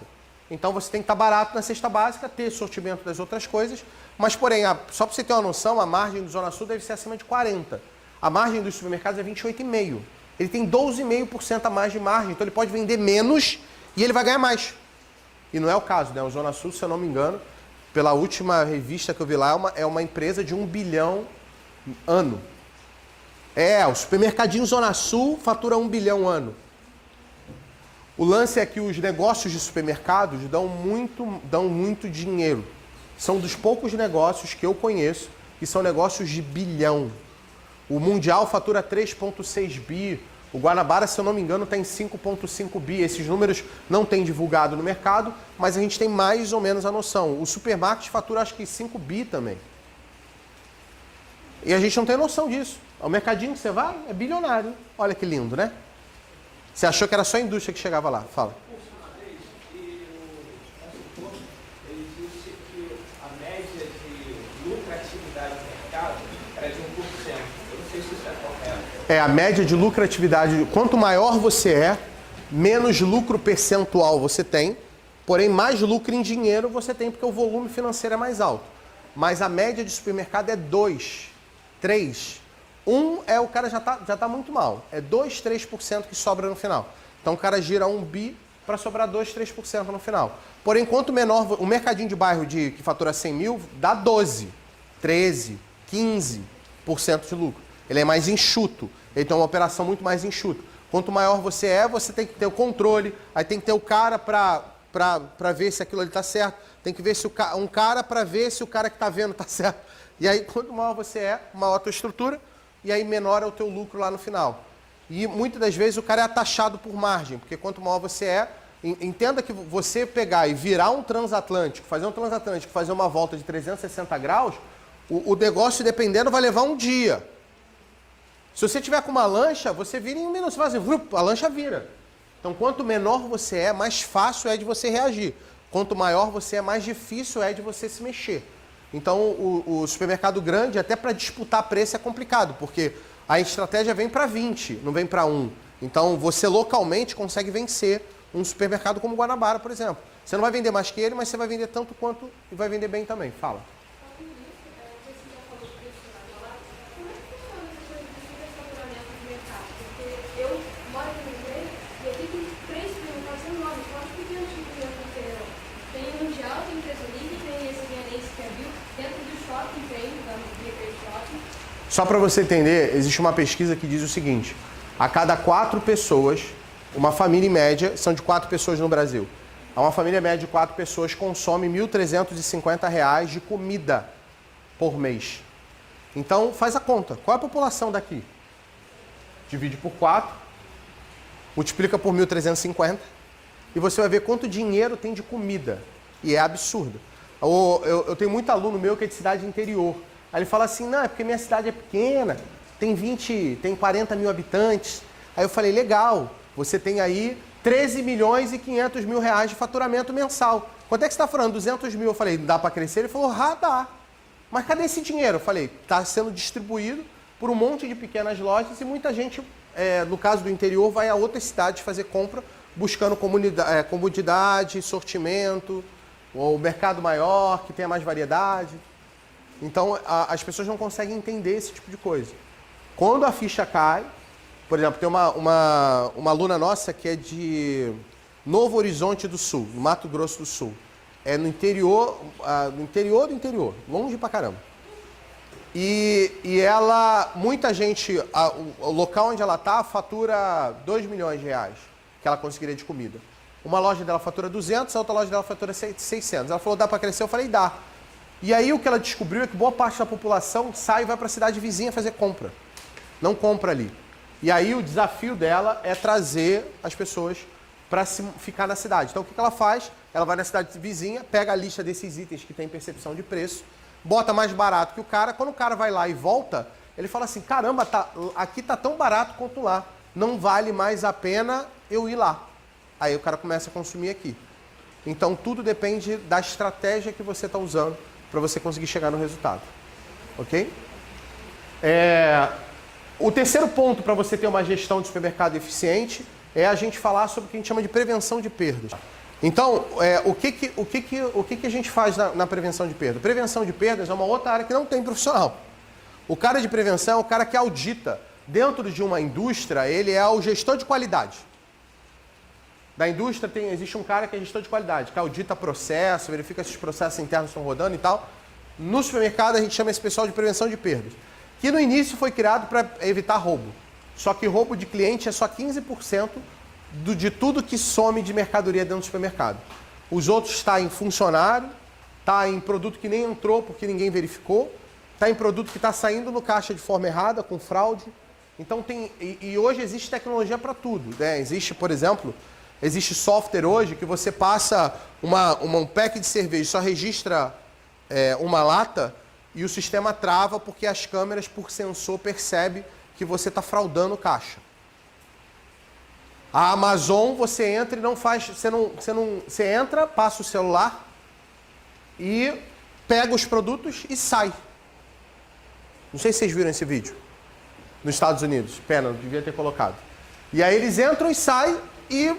Então você tem que estar barato na cesta básica, ter sortimento das outras coisas, mas porém, só para você ter uma noção, a margem do Zona Sul deve ser acima de 40%. A margem dos supermercados é 28,5%. Ele tem 12,5% a mais de margem, então ele pode vender menos e ele vai ganhar mais. E não é o caso, né? O Zona Sul, se eu não me engano, pela última revista que eu vi lá, é uma empresa de 1 bilhão ano. O supermercadinho Zona Sul fatura 1 bilhão ano. O lance é que os negócios de supermercados dão muito dinheiro. São dos poucos negócios que eu conheço que são negócios de bilhão. O Mundial fatura 3,6 bi. O Guanabara, se eu não me engano, está em 5,5 bi. Esses números não tem divulgado no mercado, mas a gente tem mais ou menos a noção. O Supermarket fatura acho que 5 bi também. E a gente não tem noção disso. O mercadinho que você vai é bilionário. Olha que lindo, né? Você achou que era só a indústria que chegava lá? Fala. Ele disse que a média de lucratividade do mercado era de 1%. Eu não sei se isso é correto. A média de lucratividade. Quanto maior você é, menos lucro percentual você tem, porém mais lucro em dinheiro você tem, porque o volume financeiro é mais alto. Mas a média de supermercado é 2, 3. 1 é o cara já tá muito mal. É 2, 3% que sobra no final. Então o cara gira 1 bi para sobrar 2, 3% no final. Porém, quanto menor, o mercadinho de bairro que fatura 100 mil dá 12, 13, 15% de lucro. Ele é mais enxuto. Ele tem uma operação muito mais enxuta. Quanto maior você é, você tem que ter o controle, aí tem que ter o cara para ver se aquilo ali está certo, tem que ver se um cara para ver se o cara que está vendo está certo. E aí, quanto maior você é, maior a tua estrutura, e aí menor é o teu lucro lá no final. E muitas das vezes o cara é taxado por margem, porque quanto maior você é, entenda que você pegar e virar um transatlântico, fazer uma volta de 360 graus, o negócio, dependendo, vai levar um dia. Se você tiver com uma lancha, você vira em um minuto, você faz assim, a lancha vira. Então, quanto menor você é, mais fácil é de você reagir. Quanto maior você é, mais difícil é de você se mexer. Então, o supermercado grande, até para disputar preço é complicado, porque a estratégia vem para 20, não vem para 1. Então, você localmente consegue vencer um supermercado como Guanabara, por exemplo. Você não vai vender mais que ele, mas você vai vender tanto quanto e vai vender bem também. Fala. Só para você entender, existe uma pesquisa que diz o seguinte: a cada 4 pessoas, uma família em média, são de 4 pessoas no Brasil, uma família média de 4 pessoas consome R$ 1.350 de comida por mês. Então, faz a conta. Qual é a população daqui? Divide por 4, multiplica por 1.350 e você vai ver quanto dinheiro tem de comida. E é absurdo. Eu tenho muito aluno meu que é de cidade interior. Aí ele fala assim, não, é porque minha cidade é pequena, tem 40 mil habitantes. Aí eu falei, legal, você tem aí 13 milhões e 500 mil reais de faturamento mensal. Quanto é que você está falando? 200 mil. Eu falei, dá para crescer? Ele falou, dá. Mas cadê esse dinheiro? Eu falei, está sendo distribuído por um monte de pequenas lojas e muita gente, no caso do interior, vai a outras cidades fazer compra, buscando comodidade, sortimento, ou mercado maior, que tenha mais variedade. Então, as pessoas não conseguem entender esse tipo de coisa. Quando a ficha cai, por exemplo, tem uma aluna nossa que é de Novo Horizonte do Sul, no Mato Grosso do Sul. É no interior do interior, longe pra caramba. E ela, muita gente, o local onde ela tá fatura 2 milhões de reais que ela conseguiria de comida. Uma loja dela fatura 200, a outra loja dela fatura 600. Ela falou, dá para crescer? Eu falei, dá. E aí o que ela descobriu é que boa parte da população sai e vai para a cidade vizinha fazer compra. Não compra ali. E aí o desafio dela é trazer as pessoas para ficar na cidade. Então o que ela faz? Ela vai na cidade vizinha, pega a lista desses itens que tem percepção de preço, bota mais barato que o cara. Quando o cara vai lá e volta, ele fala assim, caramba, aqui tá tão barato quanto lá. Não vale mais a pena eu ir lá. Aí o cara começa a consumir aqui. Então tudo depende da estratégia que você está usando para você conseguir chegar no resultado. Ok? O terceiro ponto para você ter uma gestão de supermercado eficiente é a gente falar sobre o que a gente chama de prevenção de perdas. Então, o que a gente faz na prevenção de perdas? Prevenção de perdas é uma outra área que não tem profissional. O cara de prevenção é o cara que audita. Dentro de uma indústria, ele é o gestor de qualidade. Da indústria existe um cara que é gestor de qualidade, que audita processo, verifica se os processos internos estão rodando e tal. No supermercado a gente chama esse pessoal de prevenção de perdas, que no início foi criado para evitar roubo. Só que roubo de cliente é só 15% de tudo que some de mercadoria dentro do supermercado. Os outros está em funcionário, está em produto que nem entrou porque ninguém verificou, está em produto que está saindo no caixa de forma errada, com fraude. Então e hoje existe tecnologia para tudo, né? Existe, por exemplo, existe software hoje que você passa um pack de cerveja, só registra uma lata e o sistema trava porque as câmeras por sensor percebem que você está fraudando caixa. A Amazon, você entra e não faz, você entra, passa o celular e pega os produtos e sai. Não sei se vocês viram esse vídeo nos Estados Unidos. Pena, eu devia ter colocado. E aí eles entram e saem e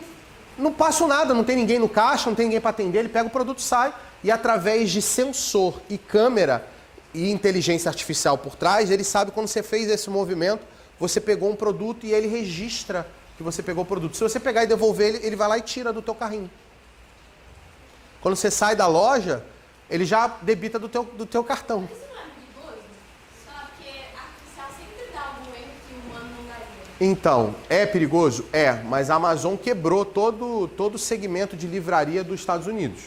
não passam nada, não tem ninguém no caixa, não tem ninguém para atender, ele pega o produto e sai. E através de sensor e câmera e inteligência artificial por trás, ele sabe quando você fez esse movimento, você pegou um produto e ele registra que você pegou o produto. Se você pegar e devolver ele, ele vai lá e tira do teu carrinho. Quando você sai da loja, ele já debita do teu cartão. Isso não é perigoso? Só Então, é perigoso? É, mas a Amazon quebrou todo o segmento de livraria dos Estados Unidos.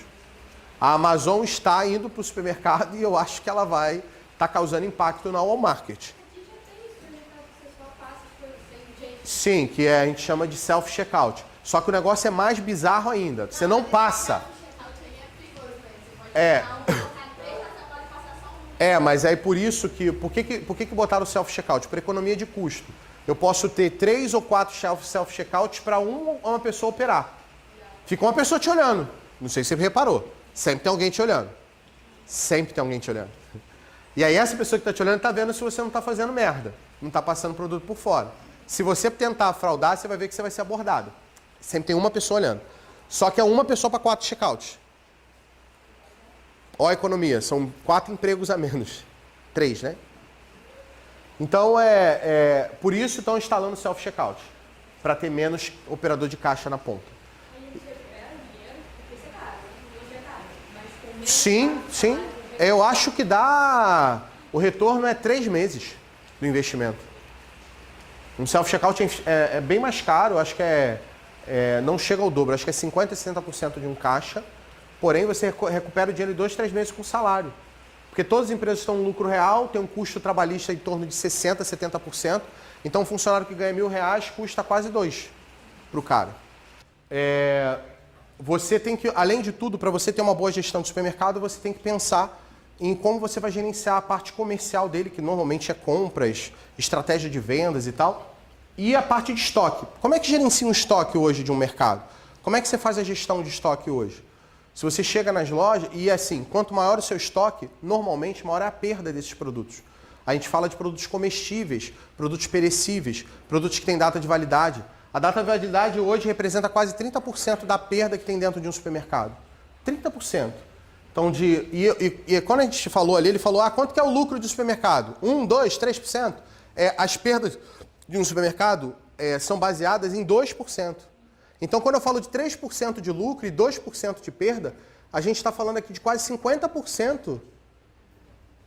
A Amazon está indo para o supermercado e eu acho que ela vai estar causando impacto na Walmart. Aqui já tem supermercado que você só passa as coisas sem gente. Sim, que a gente chama de self-checkout. Só que o negócio é mais bizarro ainda. Você não passa. Mas aí por isso que... Por que botaram o self-checkout? Por economia de custo. Eu posso ter 3 ou 4 self-checkouts para uma pessoa operar. Fica uma pessoa te olhando. Não sei se você reparou. Sempre tem alguém te olhando. Sempre tem alguém te olhando. E aí essa pessoa que está te olhando está vendo se você não está fazendo merda. Não está passando produto por fora. Se você tentar fraudar, você vai ver que você vai ser abordado. Sempre tem uma pessoa olhando. Só que é uma pessoa para 4 checkouts. Ó a economia, são 4 empregos a menos. 3, né? Então, por isso estão instalando self-checkout. Para ter menos operador de caixa na ponta. Sim, sim. Eu acho que dá... O retorno é 3 meses do investimento. Um self-checkout é bem mais caro, acho que não chega ao dobro, acho que é 50% a 60% de um caixa, porém você recupera o dinheiro em 2, 3 meses com salário. Porque todas as empresas estão no lucro real, tem um custo trabalhista em torno de 60%, 70%, então um funcionário que ganha R$1.000 custa quase 2 para o cara. Você tem que, além de tudo, para você ter uma boa gestão de supermercado, você tem que pensar em como você vai gerenciar a parte comercial dele, que normalmente é compras, estratégia de vendas e tal, e a parte de estoque. Como é que gerencia um estoque hoje de um mercado? Como é que você faz a gestão de estoque hoje? Se você chega nas lojas, e assim, quanto maior o seu estoque, normalmente maior é a perda desses produtos. A gente fala de produtos comestíveis, produtos perecíveis, produtos que têm data de validade. A data de validade hoje representa quase 30% da perda que tem dentro de um supermercado. 30%. Então, e quando a gente falou ali, ele falou, quanto que é o lucro de supermercado? 1, 2, 3%? As perdas de um supermercado são baseadas em 2%. Então, quando eu falo de 3% de lucro e 2% de perda, a gente está falando aqui de quase 50%.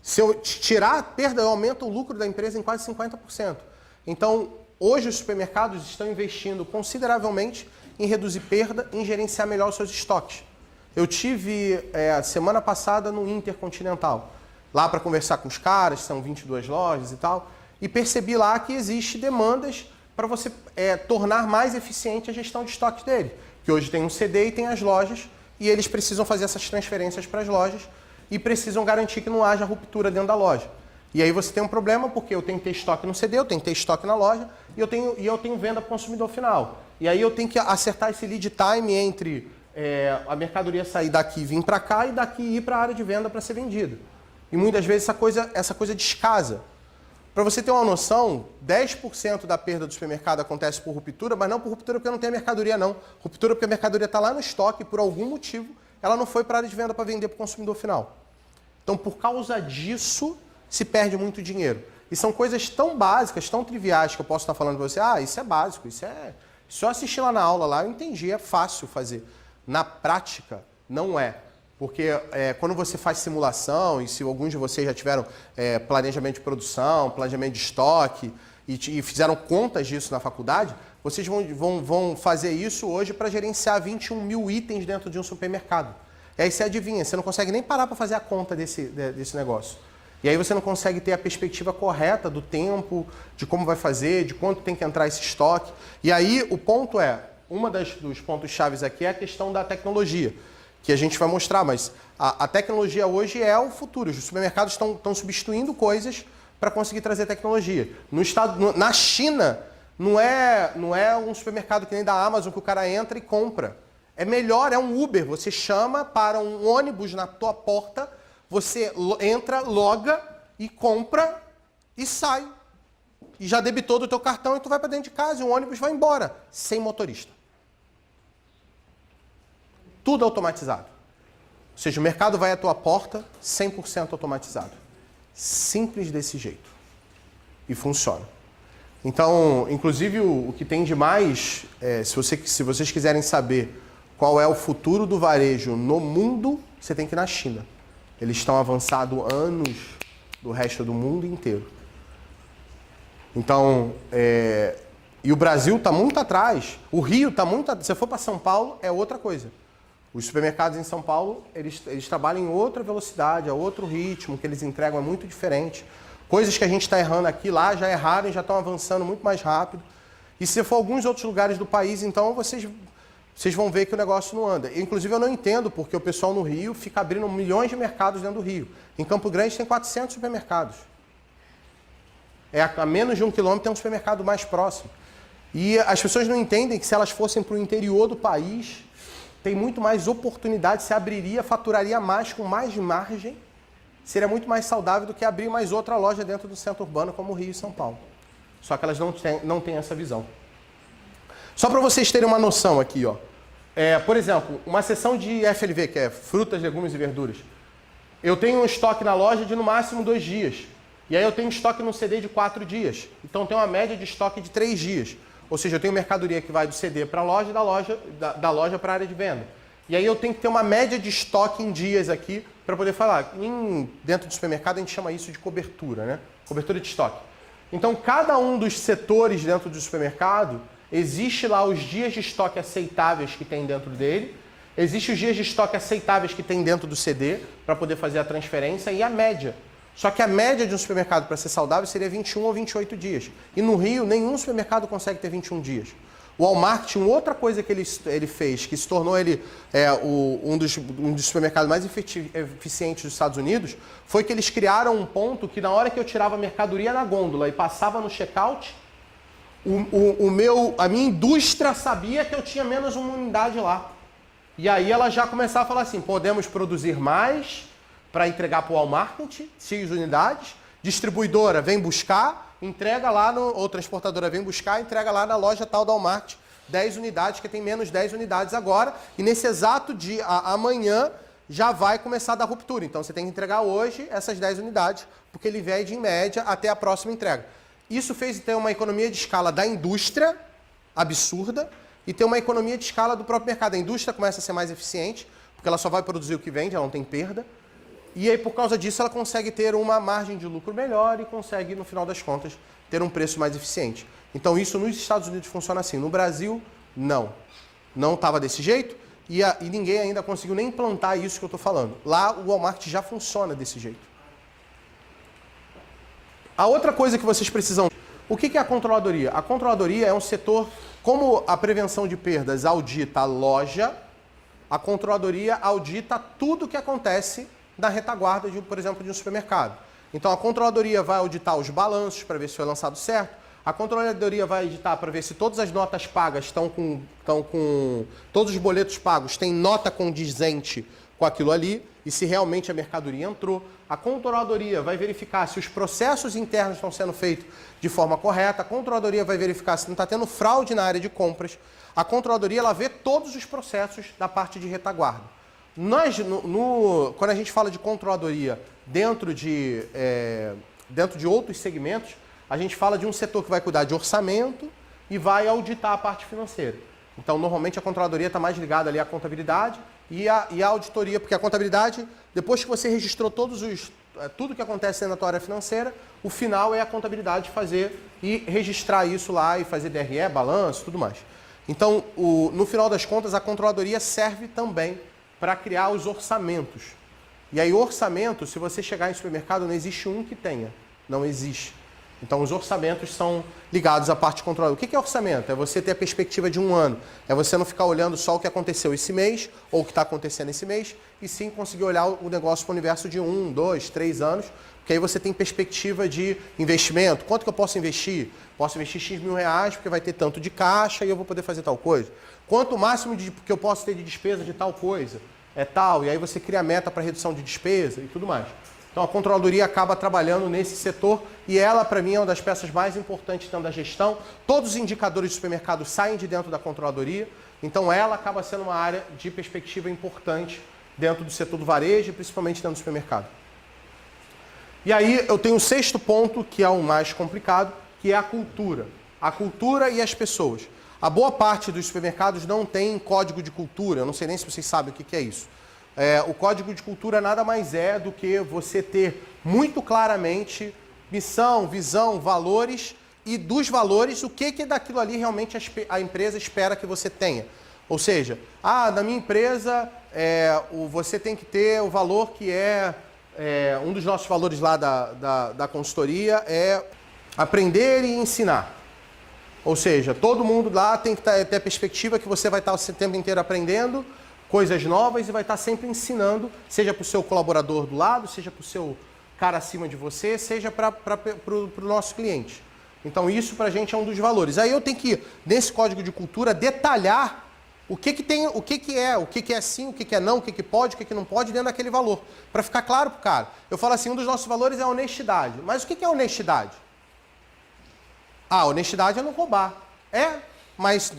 Se eu tirar a perda, eu aumento o lucro da empresa em quase 50%. Então, hoje os supermercados estão investindo consideravelmente em reduzir perda, em gerenciar melhor os seus estoques. Eu tive semana passada no Intercontinental, lá para conversar com os caras, são 22 lojas e tal, e percebi lá que existe demandas para você tornar mais eficiente a gestão de estoque dele. Que hoje tem um CD e tem as lojas, e eles precisam fazer essas transferências para as lojas e precisam garantir que não haja ruptura dentro da loja. E aí você tem um problema, porque eu tenho que ter estoque no CD, eu tenho que ter estoque na loja, e eu tenho venda para o consumidor final. E aí eu tenho que acertar esse lead time entre a mercadoria sair daqui e vir para cá, e daqui ir para a área de venda para ser vendida. E muitas vezes essa coisa descasa. Para você ter uma noção, 10% da perda do supermercado acontece por ruptura, mas não por ruptura porque não tem a mercadoria, não. Ruptura porque a mercadoria está lá no estoque e por algum motivo ela não foi para a área de venda para vender para o consumidor final. Então, por causa disso, se perde muito dinheiro. E são coisas tão básicas, tão triviais, que eu posso estar falando para você, isso é básico, isso é... Só assistir lá na aula, lá eu entendi, é fácil fazer. Na prática, não é. Porque quando você faz simulação, e se alguns de vocês já tiveram planejamento de produção, planejamento de estoque, e fizeram contas disso na faculdade, vocês vão fazer isso hoje para gerenciar 21 mil itens dentro de um supermercado. E aí você adivinha, você não consegue nem parar para fazer a conta desse negócio. E aí você não consegue ter a perspectiva correta do tempo, de como vai fazer, de quanto tem que entrar esse estoque. E aí o ponto dos pontos chaves aqui é a questão da tecnologia, que a gente vai mostrar, mas a tecnologia hoje é o futuro. Os supermercados estão substituindo coisas para conseguir trazer tecnologia. Na China, não é um supermercado que nem da Amazon que o cara entra e compra. É melhor, é um Uber. Você chama para um ônibus na tua porta, você entra, loga e compra e sai. E já debitou do teu cartão e tu vai para dentro de casa e o ônibus vai embora, sem motorista. Tudo automatizado. Ou seja, o mercado vai à tua porta 100% automatizado. Simples desse jeito. E funciona. Então, inclusive, o que tem de mais, se vocês quiserem saber qual é o futuro do varejo no mundo, você tem que ir na China. Eles estão avançados anos do resto do mundo inteiro. Então, E o Brasil está muito atrás. O Rio está muito atrás. Se você for para São Paulo, é outra coisa. Os supermercados em São Paulo, eles trabalham em outra velocidade, a outro ritmo, que eles entregam é muito diferente. Coisas que a gente está errando aqui, lá já erraram e já estão avançando muito mais rápido. E se for alguns outros lugares do país, então vocês vão ver que o negócio não anda. Inclusive, eu não entendo porque o pessoal no Rio fica abrindo milhões de mercados dentro do Rio. Em Campo Grande tem 400 supermercados. A menos de 1 quilômetro tem um supermercado mais próximo. E as pessoas não entendem que se elas fossem para o interior do país, tem muito mais oportunidade, se abriria, faturaria mais, com mais margem, seria muito mais saudável do que abrir mais outra loja dentro do centro urbano como o Rio e São Paulo. Só que elas não têm essa visão. Só para vocês terem uma noção aqui, ó. Por exemplo, uma seção de FLV, que é frutas, legumes e verduras. Eu tenho um estoque na loja de no máximo 2 dias. E aí eu tenho estoque no CD de 4 dias. Então tem uma média de estoque de 3 dias. Ou seja, eu tenho mercadoria que vai do CD para a loja e da loja para a área de venda. E aí eu tenho que ter uma média de estoque em dias aqui para poder falar. Dentro do supermercado a gente chama isso de cobertura, né? Cobertura de estoque. Então cada um dos setores dentro do supermercado, existe lá os dias de estoque aceitáveis que tem dentro dele, existe os dias de estoque aceitáveis que tem dentro do CD para poder fazer a transferência e a média. Só que a média de um supermercado para ser saudável seria 21 ou 28 dias. E no Rio, nenhum supermercado consegue ter 21 dias. O Walmart tinha outra coisa que ele fez, que se tornou ele um dos supermercados mais eficientes dos Estados Unidos, foi que eles criaram um ponto que na hora que eu tirava a mercadoria na gôndola e passava no checkout, a minha indústria sabia que eu tinha menos uma unidade lá. E aí ela já começava a falar assim, podemos produzir mais para entregar para o Walmart, X unidades, distribuidora vem buscar, entrega lá, ou transportadora vem buscar, entrega lá na loja tal da Walmart, 10 unidades, que tem menos 10 unidades agora, e nesse exato dia, amanhã, já vai começar a dar ruptura. Então você tem que entregar hoje essas 10 unidades, porque ele vende em média até a próxima entrega. Isso fez ter uma economia de escala da indústria, absurda, e ter uma economia de escala do próprio mercado. A indústria começa a ser mais eficiente, porque ela só vai produzir o que vende, ela não tem perda. E aí, por causa disso, ela consegue ter uma margem de lucro melhor e consegue, no final das contas, ter um preço mais eficiente. Então, isso nos Estados Unidos funciona assim. No Brasil, não. Não estava desse jeito e ninguém ainda conseguiu nem implantar isso que eu estou falando. Lá, o Walmart já funciona desse jeito. A outra coisa que vocês precisam... O que é a controladoria? A controladoria é um setor... Como a prevenção de perdas audita a loja, a controladoria audita tudo o que acontece da retaguarda, por exemplo, de um supermercado. Então, a controladoria vai auditar os balanços para ver se foi lançado certo. A controladoria vai auditar para ver se todas as notas pagas estão com todos os boletos pagos têm nota condizente com aquilo ali e se realmente a mercadoria entrou. A controladoria vai verificar se os processos internos estão sendo feitos de forma correta. A controladoria vai verificar se não está tendo fraude na área de compras. A controladoria ela vê todos os processos da parte de retaguarda. Quando a gente fala de controladoria dentro de outros segmentos, a gente fala de um setor que vai cuidar de orçamento e vai auditar a parte financeira. Então, normalmente, a controladoria está mais ligada ali à contabilidade e à auditoria, porque a contabilidade, depois que você registrou tudo que acontece na tua área financeira, o final é a contabilidade fazer e registrar isso lá e fazer DRE, balanço, tudo mais. Então, no final das contas, a controladoria serve também para criar os orçamentos. E aí, orçamento, se você chegar em supermercado, não existe um que tenha. Não existe. Então, os orçamentos são ligados à parte controlada. O que é orçamento? É você ter a perspectiva de um ano. É você não ficar olhando só o que aconteceu esse mês, ou o que está acontecendo esse mês, e sim conseguir olhar o negócio para o universo de 1, 2, 3 anos, porque aí você tem perspectiva de investimento. Quanto que eu posso investir? Posso investir X mil reais, porque vai ter tanto de caixa e eu vou poder fazer tal coisa. Quanto o máximo que eu posso ter de despesa de tal coisa? É tal, e aí você cria meta para redução de despesa e tudo mais. Então, a controladoria acaba trabalhando nesse setor e ela, para mim, é uma das peças mais importantes dentro da gestão. Todos os indicadores do supermercado saem de dentro da controladoria, então ela acaba sendo uma área de perspectiva importante dentro do setor do varejo e principalmente dentro do supermercado. E aí eu tenho o 6º ponto, que é o mais complicado, que é a cultura. A cultura e as pessoas. A boa parte dos supermercados não tem código de cultura, eu não sei nem se vocês sabem o que é isso. O código de cultura nada mais é do que você ter muito claramente missão, visão, valores e dos valores, o que daquilo ali realmente a empresa espera que você tenha. Ou seja, na minha empresa você tem que ter o valor que um dos nossos valores lá da consultoria é aprender e ensinar. Ou seja, todo mundo lá tem que ter a perspectiva que você vai estar o tempo inteiro aprendendo coisas novas e vai estar sempre ensinando, seja para o seu colaborador do lado, seja para o seu cara acima de você, seja para o nosso cliente. Então isso para a gente é um dos valores. Aí eu tenho que, nesse código de cultura, detalhar o que é sim, o que é não, o que pode, o que não pode dentro daquele valor. Para ficar claro para o cara. Eu falo assim, um dos nossos valores é a honestidade. Mas o que é honestidade? Honestidade é não roubar. Mas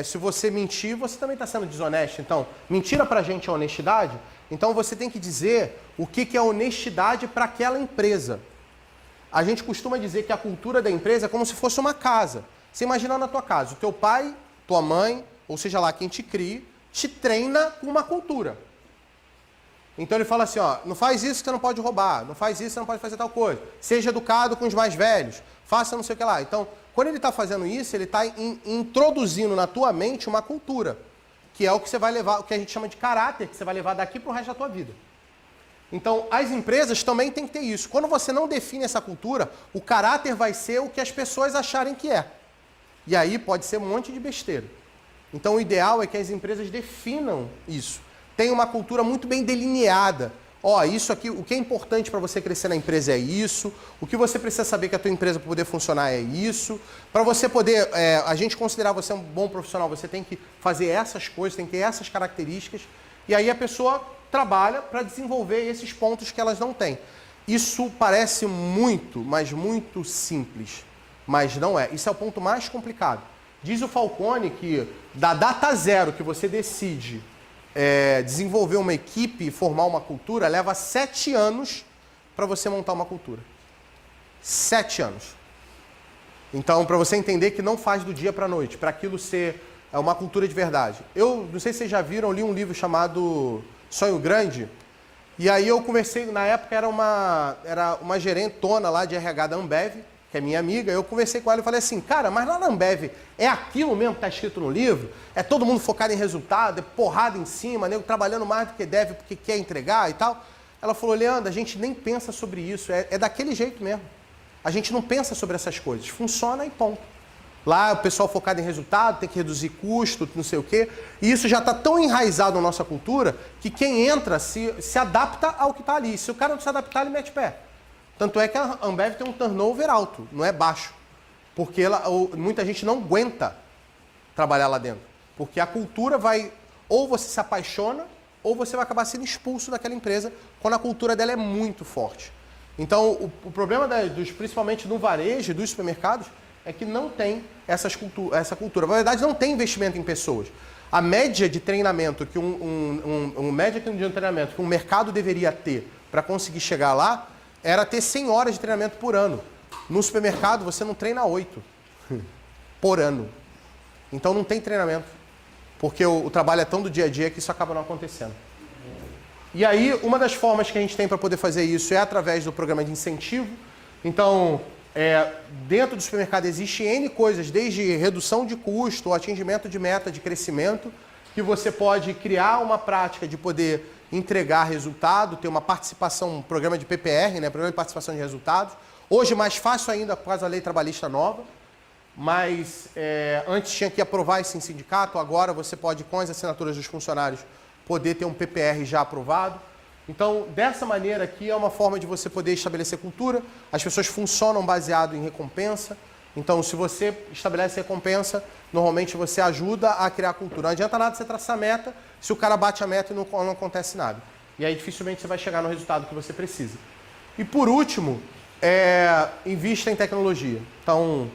se você mentir, você também está sendo desonesto. Então, mentira para a gente é honestidade. Então, você tem que dizer o que é honestidade para aquela empresa. A gente costuma dizer que a cultura da empresa é como se fosse uma casa. Você imagina na tua casa, o teu pai, tua mãe, ou seja lá quem te crie, te treina com uma cultura. Então ele fala assim, não faz isso que você não pode roubar, não faz isso que você não pode fazer tal coisa. Seja educado com os mais velhos, faça não sei o que lá. Então, quando ele está fazendo isso, ele está introduzindo na tua mente uma cultura, que é o que você vai levar, o que a gente chama de caráter, que você vai levar daqui para o resto da tua vida. Então, as empresas também têm que ter isso. Quando você não define essa cultura, o caráter vai ser o que as pessoas acharem que é. E aí pode ser um monte de besteira. Então, o ideal é que as empresas definam isso. Tem uma cultura muito bem delineada. Isso aqui, o que é importante para você crescer na empresa é isso. O que você precisa saber que a tua empresa para poder funcionar é isso. Para você poder, a gente considerar você um bom profissional, você tem que fazer essas coisas, tem que ter essas características. E aí a pessoa trabalha para desenvolver esses pontos que elas não têm. Isso parece muito, mas muito simples. Mas não é. Isso é o ponto mais complicado. Diz o Falcone que da data zero que você decide desenvolver uma equipe e formar uma cultura, leva 7 anos para você montar uma cultura. 7 anos. Então, para você entender que não faz do dia para a noite, para aquilo ser uma cultura de verdade. Eu não sei se vocês já viram, eu li um livro chamado Sonho Grande, e aí eu conversei, na época era uma gerentona lá de RH da Ambev, que é minha amiga, eu conversei com ela e falei assim, cara, mas lá na Ambev é aquilo mesmo que está escrito no livro? É todo mundo focado em resultado, é porrada em cima, nego trabalhando mais do que deve porque quer entregar e tal. Ela falou, Leandro, a gente nem pensa sobre isso, é daquele jeito mesmo. A gente não pensa sobre essas coisas, funciona e ponto. Lá o pessoal focado em resultado, tem que reduzir custo, não sei o quê. E isso já está tão enraizado na nossa cultura que quem entra se adapta ao que está ali. Se o cara não se adaptar, ele mete pé. Tanto é que a Ambev tem um turnover alto, não é baixo. Porque muita gente não aguenta trabalhar lá dentro. Porque a cultura vai... Ou você se apaixona, ou você vai acabar sendo expulso daquela empresa quando a cultura dela é muito forte. Então, o problema, principalmente no varejo dos supermercados, é que não tem essa cultura. Na verdade, não tem investimento em pessoas. A média de treinamento, que média de treinamento que um mercado deveria ter para conseguir chegar lá, era ter 100 horas de treinamento por ano. No supermercado, você não treina 8 por ano. Então, não tem treinamento. Porque o trabalho é tão do dia a dia que isso acaba não acontecendo. E aí, uma das formas que a gente tem para poder fazer isso é através do programa de incentivo. Então, dentro do supermercado existe N coisas, desde redução de custo, atingimento de meta de crescimento, que você pode criar uma prática de poder entregar resultado, ter uma participação, um programa de PPR, Programa de Participação de Resultados. Hoje mais fácil ainda por causa da lei trabalhista nova, mas antes tinha que aprovar isso em sindicato, agora você pode, com as assinaturas dos funcionários, poder ter um PPR já aprovado. Então, dessa maneira aqui é uma forma de você poder estabelecer cultura. As pessoas funcionam baseado em recompensa. Então, se você estabelece recompensa, normalmente você ajuda a criar cultura. Não adianta nada você traçar meta se o cara bate a meta e não acontece nada. E aí dificilmente você vai chegar no resultado que você precisa. E por último, invista em tecnologia. Então,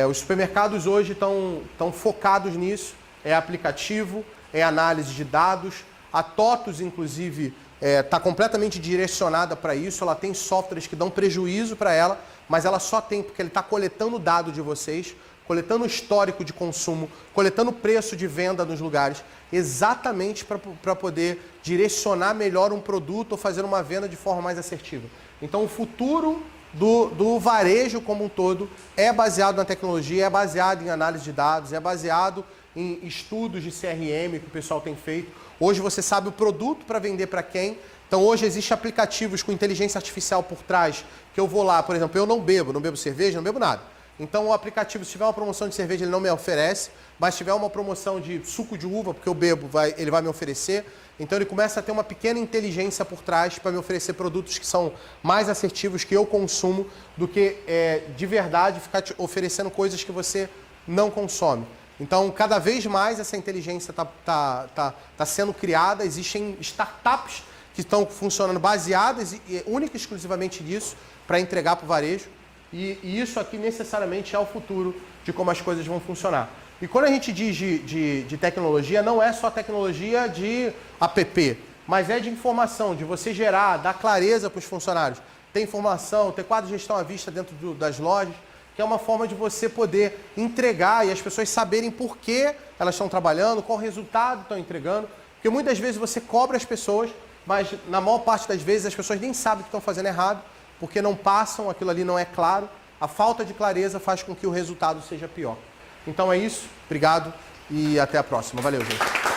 os supermercados hoje estão focados nisso. É aplicativo, é análise de dados. A TOTUS, inclusive, está completamente direcionada para isso. Ela tem softwares que dão prejuízo para ela, mas ela só tem porque ele está coletando dado de vocês, coletando o histórico de consumo, coletando o preço de venda nos lugares, exatamente para poder direcionar melhor um produto ou fazer uma venda de forma mais assertiva. Então, o futuro do varejo como um todo é baseado na tecnologia, é baseado em análise de dados, é baseado em estudos de CRM que o pessoal tem feito. Hoje você sabe o produto para vender para quem. Então hoje existem aplicativos com inteligência artificial por trás, que eu vou lá, por exemplo, eu não bebo cerveja, não bebo nada. Então o aplicativo, se tiver uma promoção de cerveja, ele não me oferece, mas se tiver uma promoção de suco de uva, porque eu bebo, ele vai me oferecer. Então ele começa a ter uma pequena inteligência por trás para me oferecer produtos que são mais assertivos, que eu consumo, do que de verdade ficar te oferecendo coisas que você não consome. Então, cada vez mais essa inteligência tá sendo criada, existem startups que estão funcionando baseadas e única e exclusivamente nisso para entregar para o varejo. E isso aqui necessariamente é o futuro de como as coisas vão funcionar. E quando a gente diz de tecnologia, não é só tecnologia de app, mas é de informação, de você gerar, dar clareza para os funcionários. Ter informação, ter quadro de gestão à vista dentro das lojas, que é uma forma de você poder entregar e as pessoas saberem por que elas estão trabalhando, qual resultado estão entregando. Porque muitas vezes você cobra as pessoas, mas na maior parte das vezes as pessoas nem sabem que estão fazendo errado, porque não passam, aquilo ali não é claro. A falta de clareza faz com que o resultado seja pior. Então é isso, obrigado e até a próxima. Valeu, gente.